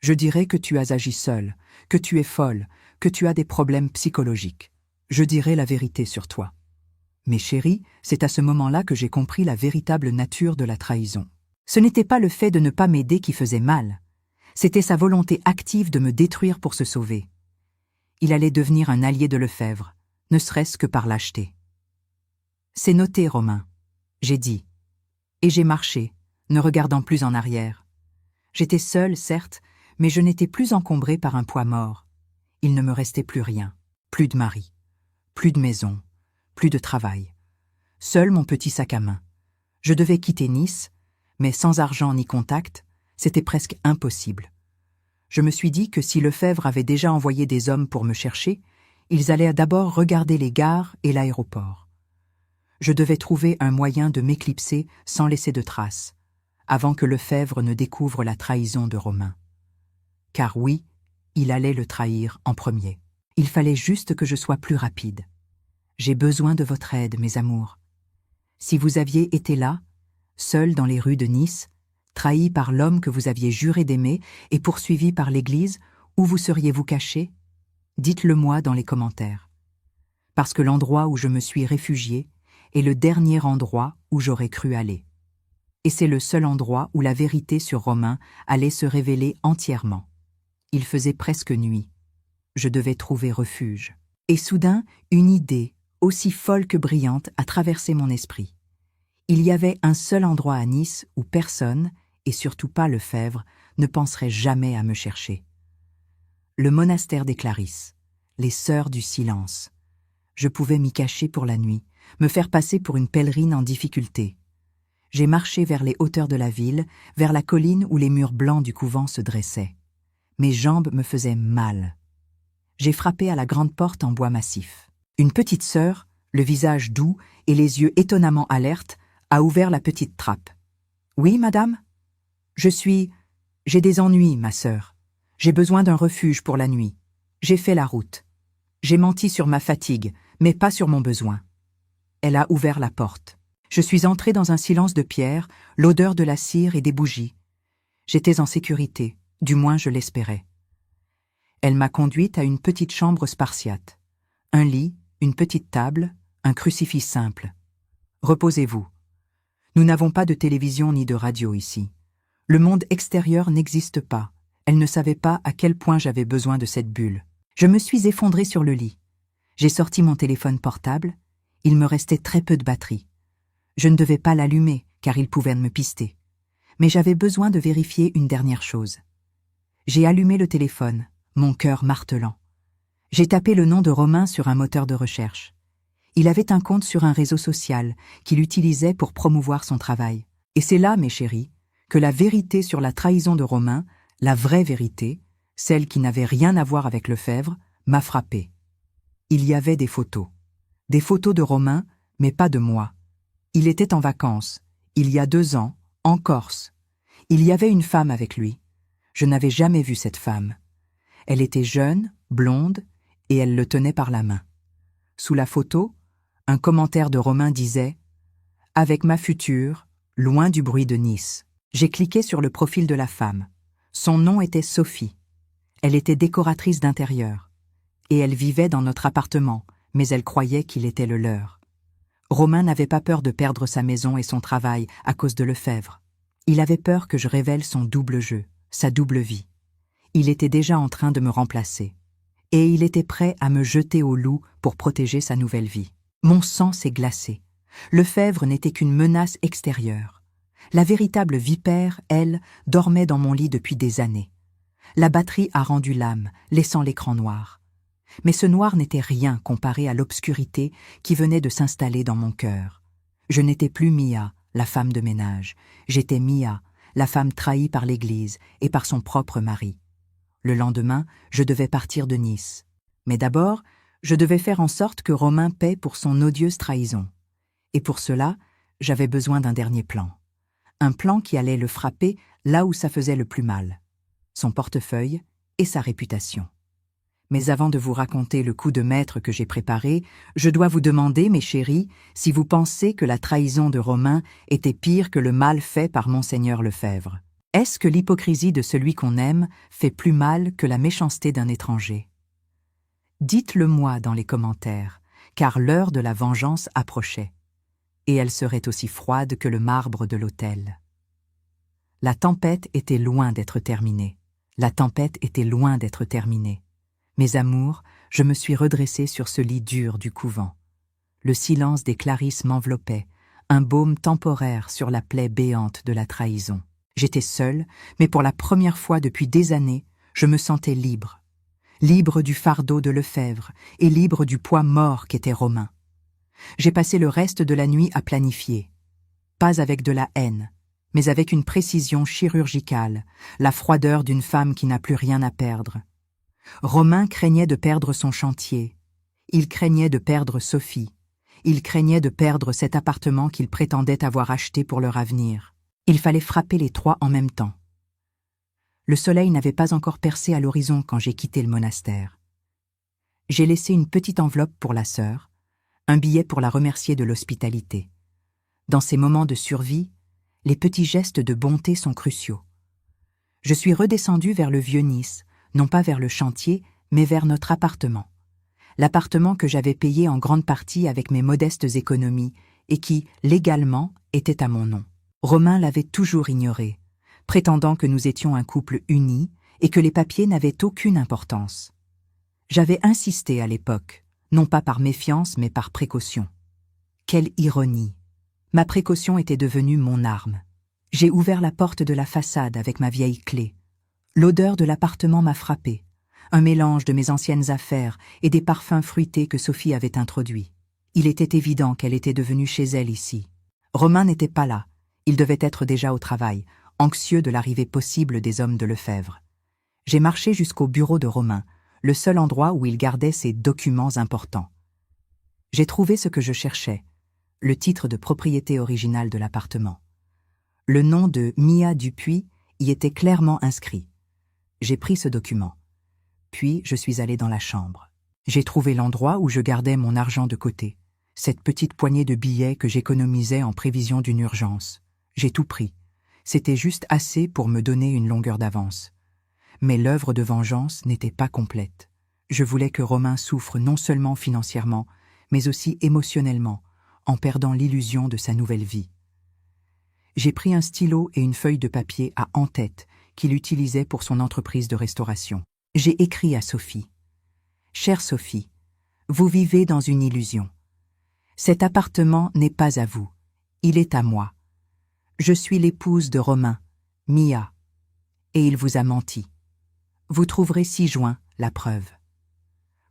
Je dirai que tu as agi seule, que tu es folle, que tu as des problèmes psychologiques. Je dirai la vérité sur toi. » Mais chérie, c'est à ce moment-là que j'ai compris la véritable nature de la trahison. Ce n'était pas le fait de ne pas m'aider qui faisait mal. C'était sa volonté active de me détruire pour se sauver. Il allait devenir un allié de Lefebvre, ne serait-ce que par lâcheté. « C'est noté, Romain, » j'ai dit. Et j'ai marché, ne regardant plus en arrière. J'étais seule, certes, mais je n'étais plus encombrée par un poids mort. Il ne me restait plus rien, plus de mari, plus de maison, plus de travail. Seul mon petit sac à main. Je devais quitter Nice, mais sans argent ni contact, c'était presque impossible. Je me suis dit que si Lefebvre avait déjà envoyé des hommes pour me chercher, ils allaient d'abord regarder les gares et l'aéroport. Je devais trouver un moyen de m'éclipser sans laisser de traces, avant que Lefebvre ne découvre la trahison de Romain. Car oui, il allait le trahir en premier. Il fallait juste que je sois plus rapide. J'ai besoin de votre aide, mes amours. Si vous aviez été là, seul dans les rues de Nice, trahi par l'homme que vous aviez juré d'aimer et poursuivi par l'Église, où vous seriez-vous caché? Dites-le-moi dans les commentaires. Parce que l'endroit où je me suis réfugiée est le dernier endroit où j'aurais cru aller. Et c'est le seul endroit où la vérité sur Romain allait se révéler entièrement. Il faisait presque nuit. Je devais trouver refuge. Et soudain, une idée, aussi folle que brillante, a traversé mon esprit. Il y avait un seul endroit à Nice où personne, et surtout pas Lefebvre, ne penserait jamais à me chercher. Le monastère des Clarisses, les sœurs du silence. Je pouvais m'y cacher pour la nuit, me faire passer pour une pèlerine en difficulté. J'ai marché vers les hauteurs de la ville, vers la colline où les murs blancs du couvent se dressaient. Mes jambes me faisaient mal. J'ai frappé à la grande porte en bois massif. Une petite sœur, le visage doux et les yeux étonnamment alertes, a ouvert la petite trappe. « Oui, madame ? J'ai des ennuis, ma sœur. J'ai besoin d'un refuge pour la nuit. J'ai fait la route. J'ai menti sur ma fatigue, mais pas sur mon besoin. » Elle a ouvert la porte. Je suis entrée dans un silence de pierre, l'odeur de la cire et des bougies. J'étais en sécurité, du moins je l'espérais. Elle m'a conduite à une petite chambre spartiate. Un lit, une petite table, un crucifix simple. « Reposez-vous. Nous n'avons pas de télévision ni de radio ici. Le monde extérieur n'existe pas. » Elle ne savait pas à quel point j'avais besoin de cette bulle. Je me suis effondrée sur le lit. J'ai sorti mon téléphone portable. Il me restait très peu de batterie. Je ne devais pas l'allumer, car il pouvait me pister. Mais j'avais besoin de vérifier une dernière chose. J'ai allumé le téléphone, mon cœur martelant. J'ai tapé le nom de Romain sur un moteur de recherche. Il avait un compte sur un réseau social qu'il utilisait pour promouvoir son travail. Et c'est là, mes chéris, que la vérité sur la trahison de Romain, la vraie vérité, celle qui n'avait rien à voir avec Lefebvre, m'a frappé. Il y avait des photos de Romain, mais pas de moi. Il était en vacances, il y a 2 ans, en Corse. Il y avait une femme avec lui. Je n'avais jamais vu cette femme. Elle était jeune, blonde, et elle le tenait par la main. Sous la photo, un commentaire de Romain disait « Avec ma future, loin du bruit de Nice ». J'ai cliqué sur le profil de la femme. Son nom était Sophie. Elle était décoratrice d'intérieur. Et elle vivait dans notre appartement, mais elle croyait qu'il était le leur. Romain n'avait pas peur de perdre sa maison et son travail à cause de Lefebvre. Il avait peur que je révèle son double jeu, sa double vie. Il était déjà en train de me remplacer. Et il était prêt à me jeter au loup pour protéger sa nouvelle vie. Mon sang s'est glacé. Lefebvre n'était qu'une menace extérieure. La véritable vipère, elle, dormait dans mon lit depuis des années. La batterie a rendu l'âme, laissant l'écran noir. Mais ce noir n'était rien comparé à l'obscurité qui venait de s'installer dans mon cœur. Je n'étais plus Mia, la femme de ménage. J'étais Mia, la femme trahie par l'Église et par son propre mari. Le lendemain, je devais partir de Nice. Mais d'abord, je devais faire en sorte que Romain paie pour son odieuse trahison. Et pour cela, j'avais besoin d'un dernier plan. Un plan qui allait le frapper là où ça faisait le plus mal. Son portefeuille et sa réputation. Mais avant de vous raconter le coup de maître que j'ai préparé, je dois vous demander, mes chéris, si vous pensez que la trahison de Romain était pire que le mal fait par Monseigneur Lefebvre. Est-ce que l'hypocrisie de celui qu'on aime fait plus mal que la méchanceté d'un étranger? Dites-le moi dans les commentaires, car l'heure de la vengeance approchait. Et elle serait aussi froide que le marbre de l'autel. La tempête était loin d'être terminée. La tempête était loin d'être terminée. Mes amours, je me suis redressée sur ce lit dur du couvent. Le silence des Clarisses m'enveloppait, un baume temporaire sur la plaie béante de la trahison. J'étais seule, mais pour la première fois depuis des années, je me sentais libre. Libre du fardeau de Lefebvre et libre du poids mort qu'était Romain. J'ai passé le reste de la nuit à planifier. Pas avec de la haine, mais avec une précision chirurgicale, la froideur d'une femme qui n'a plus rien à perdre. Romain craignait de perdre son chantier. Il craignait de perdre Sophie. Il craignait de perdre cet appartement qu'il prétendait avoir acheté pour leur avenir. Il fallait frapper les 3 en même temps. Le soleil n'avait pas encore percé à l'horizon quand j'ai quitté le monastère. J'ai laissé une petite enveloppe pour la sœur, un billet pour la remercier de l'hospitalité. Dans ces moments de survie, les petits gestes de bonté sont cruciaux. Je suis redescendue vers le vieux Nice, non pas vers le chantier, mais vers notre appartement. L'appartement que j'avais payé en grande partie avec mes modestes économies et qui, légalement, était à mon nom. Romain l'avait toujours ignoré, prétendant que nous étions un couple uni et que les papiers n'avaient aucune importance. J'avais insisté à l'époque, non pas par méfiance mais par précaution. Quelle ironie! Ma précaution était devenue mon arme. J'ai ouvert la porte de la façade avec ma vieille clé. L'odeur de l'appartement m'a frappée, un mélange de mes anciennes affaires et des parfums fruités que Sophie avait introduits. Il était évident qu'elle était devenue chez elle ici. Romain n'était pas là, il devait être déjà au travail, anxieux de l'arrivée possible des hommes de Lefebvre. J'ai marché jusqu'au bureau de Romain, le seul endroit où il gardait ses documents importants. J'ai trouvé ce que je cherchais, le titre de propriété originale de l'appartement. Le nom de Mia Dupuis y était clairement inscrit. J'ai pris ce document. Puis je suis allé dans la chambre. J'ai trouvé l'endroit où je gardais mon argent de côté, cette petite poignée de billets que j'économisais en prévision d'une urgence. J'ai tout pris. C'était juste assez pour me donner une longueur d'avance. Mais l'œuvre de vengeance n'était pas complète. Je voulais que Romain souffre non seulement financièrement, mais aussi émotionnellement, en perdant l'illusion de sa nouvelle vie. J'ai pris un stylo et une feuille de papier à en-tête qu'il utilisait pour son entreprise de restauration. J'ai écrit à Sophie. « Chère Sophie, vous vivez dans une illusion. Cet appartement n'est pas à vous, il est à moi. Je suis l'épouse de Romain, Mia, et il vous a menti. Vous trouverez 6 juin la preuve.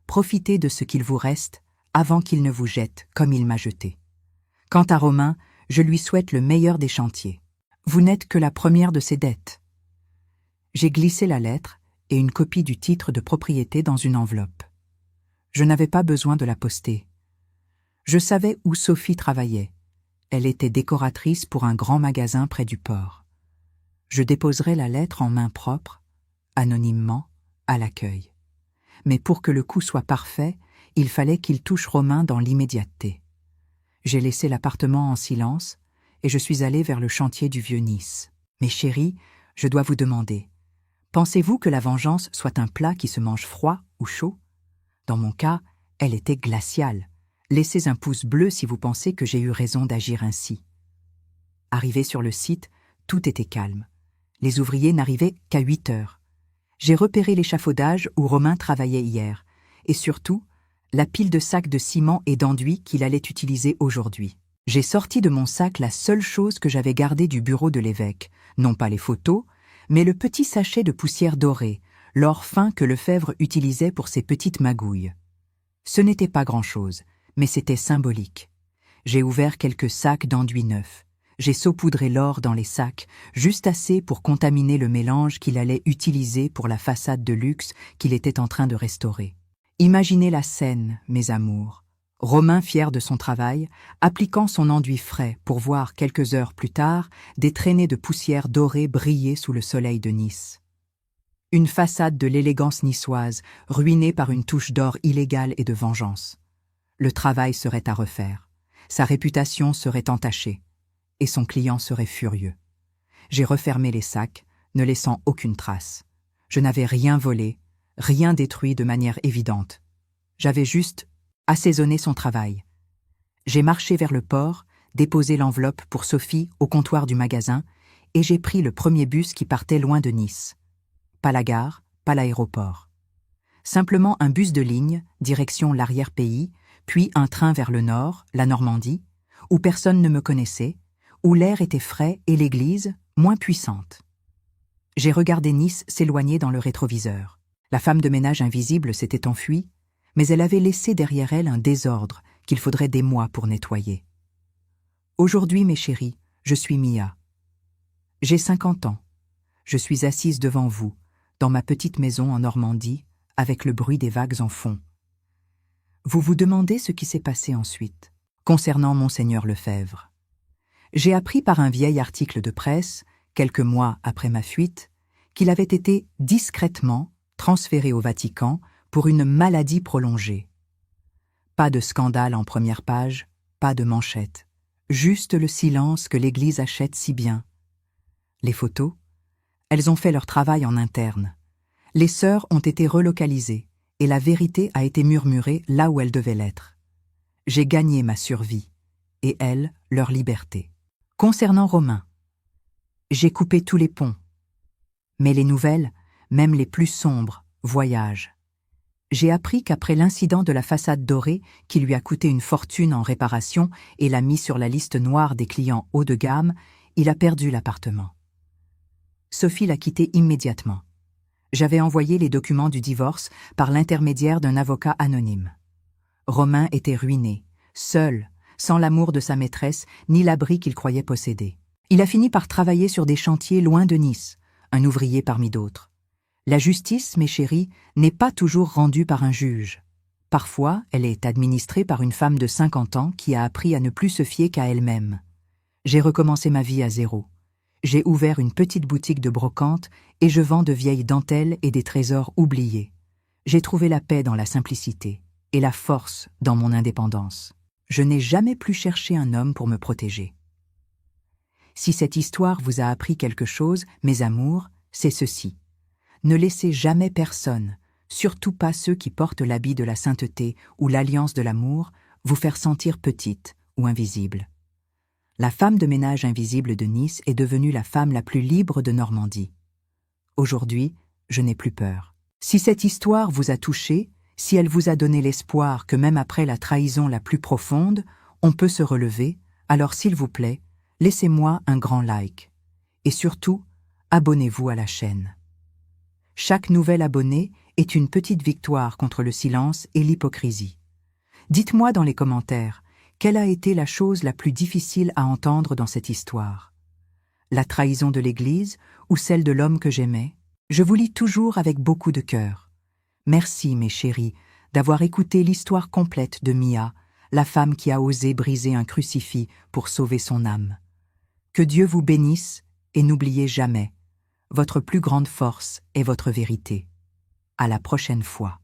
Profitez de ce qu'il vous reste avant qu'il ne vous jette comme il m'a jeté. Quant à Romain, je lui souhaite le meilleur des chantiers. Vous n'êtes que la première de ses dettes. » J'ai glissé la lettre et une copie du titre de propriété dans une enveloppe. Je n'avais pas besoin de la poster. Je savais où Sophie travaillait. Elle était décoratrice pour un grand magasin près du port. Je déposerai la lettre en main propre, anonymement, à l'accueil. Mais pour que le coup soit parfait, il fallait qu'il touche Romain dans l'immédiateté. J'ai laissé l'appartement en silence et je suis allé vers le chantier du Vieux-Nice. Mais chérie, je dois vous demander, pensez-vous que la vengeance soit un plat qui se mange froid ou chaud? Dans mon cas, elle était glaciale. Laissez un pouce bleu si vous pensez que j'ai eu raison d'agir ainsi. Arrivé sur le site, tout était calme. Les ouvriers n'arrivaient qu'à 8 heures. J'ai repéré l'échafaudage où Romain travaillait hier, et surtout, la pile de sacs de ciment et d'enduit qu'il allait utiliser aujourd'hui. J'ai sorti de mon sac la seule chose que j'avais gardée du bureau de l'évêque, non pas les photos, mais le petit sachet de poussière dorée, l'or fin que Lefebvre utilisait pour ses petites magouilles. Ce n'était pas grand-chose, mais c'était symbolique. J'ai ouvert quelques sacs d'enduit neuf. J'ai saupoudré l'or dans les sacs, juste assez pour contaminer le mélange qu'il allait utiliser pour la façade de luxe qu'il était en train de restaurer. Imaginez la scène, mes amours. Romain, fier de son travail, appliquant son enduit frais pour voir quelques heures plus tard des traînées de poussière dorée briller sous le soleil de Nice. Une façade de l'élégance niçoise, ruinée par une touche d'or illégale et de vengeance. Le travail serait à refaire, sa réputation serait entachée, et son client serait furieux. J'ai refermé les sacs, ne laissant aucune trace. Je n'avais rien volé, rien détruit de manière évidente. J'avais juste assaisonné son travail. J'ai marché vers le port, déposé l'enveloppe pour Sophie au comptoir du magasin, et j'ai pris le premier bus qui partait loin de Nice. Pas la gare, pas l'aéroport. Simplement un bus de ligne, direction l'arrière-pays, puis un train vers le nord, la Normandie, où personne ne me connaissait, où l'air était frais et l'église moins puissante. J'ai regardé Nice s'éloigner dans le rétroviseur. La femme de ménage invisible s'était enfuie, mais elle avait laissé derrière elle un désordre qu'il faudrait des mois pour nettoyer. Aujourd'hui, mes chéris, je suis Mia. J'ai 50 ans. Je suis assise devant vous, dans ma petite maison en Normandie, avec le bruit des vagues en fond. Vous vous demandez ce qui s'est passé ensuite, concernant Monseigneur Lefebvre. J'ai appris par un vieil article de presse, quelques mois après ma fuite, qu'il avait été discrètement transféré au Vatican pour une maladie prolongée. Pas de scandale en première page, pas de manchette, juste le silence que l'Église achète si bien. Les photos, elles ont fait leur travail en interne. Les sœurs ont été relocalisées et la vérité a été murmurée là où elle devait l'être. J'ai gagné ma survie et elles, leur liberté. Concernant Romain, j'ai coupé tous les ponts. Mais les nouvelles, même les plus sombres, voyagent. J'ai appris qu'après l'incident de la façade dorée, qui lui a coûté une fortune en réparation et l'a mis sur la liste noire des clients haut de gamme, Il a perdu l'appartement. Sophie l'a quitté immédiatement. J'avais envoyé les documents du divorce par l'intermédiaire d'un avocat anonyme. Romain était ruiné, seul, sans l'amour de sa maîtresse ni l'abri qu'il croyait posséder. Il a fini par travailler sur des chantiers loin de Nice, un ouvrier parmi d'autres. La justice, mes chéris, n'est pas toujours rendue par un juge. Parfois, elle est administrée par une femme de 50 ans qui a appris à ne plus se fier qu'à elle-même. J'ai recommencé ma vie à zéro. J'ai ouvert une petite boutique de brocante et je vends de vieilles dentelles et des trésors oubliés. J'ai trouvé la paix dans la simplicité et la force dans mon indépendance. Je n'ai jamais plus cherché un homme pour me protéger. Si cette histoire vous a appris quelque chose, mes amours, c'est ceci. Ne laissez jamais personne, surtout pas ceux qui portent l'habit de la sainteté ou l'alliance de l'amour, vous faire sentir petite ou invisible. La femme de ménage invisible de Nice est devenue la femme la plus libre de Normandie. Aujourd'hui, je n'ai plus peur. Si cette histoire vous a touché, si elle vous a donné l'espoir que même après la trahison la plus profonde, on peut se relever, alors s'il vous plaît, laissez-moi un grand like. Et surtout, abonnez-vous à la chaîne. Chaque nouvel abonné est une petite victoire contre le silence et l'hypocrisie. Dites-moi dans les commentaires, quelle a été la chose la plus difficile à entendre dans cette histoire? La trahison de l'Église ou celle de l'homme que j'aimais? Je vous lis toujours avec beaucoup de cœur. Merci, mes chéris, d'avoir écouté l'histoire complète de Mia, la femme qui a osé briser un crucifix pour sauver son âme. Que Dieu vous bénisse et n'oubliez jamais, votre plus grande force est votre vérité. À la prochaine fois.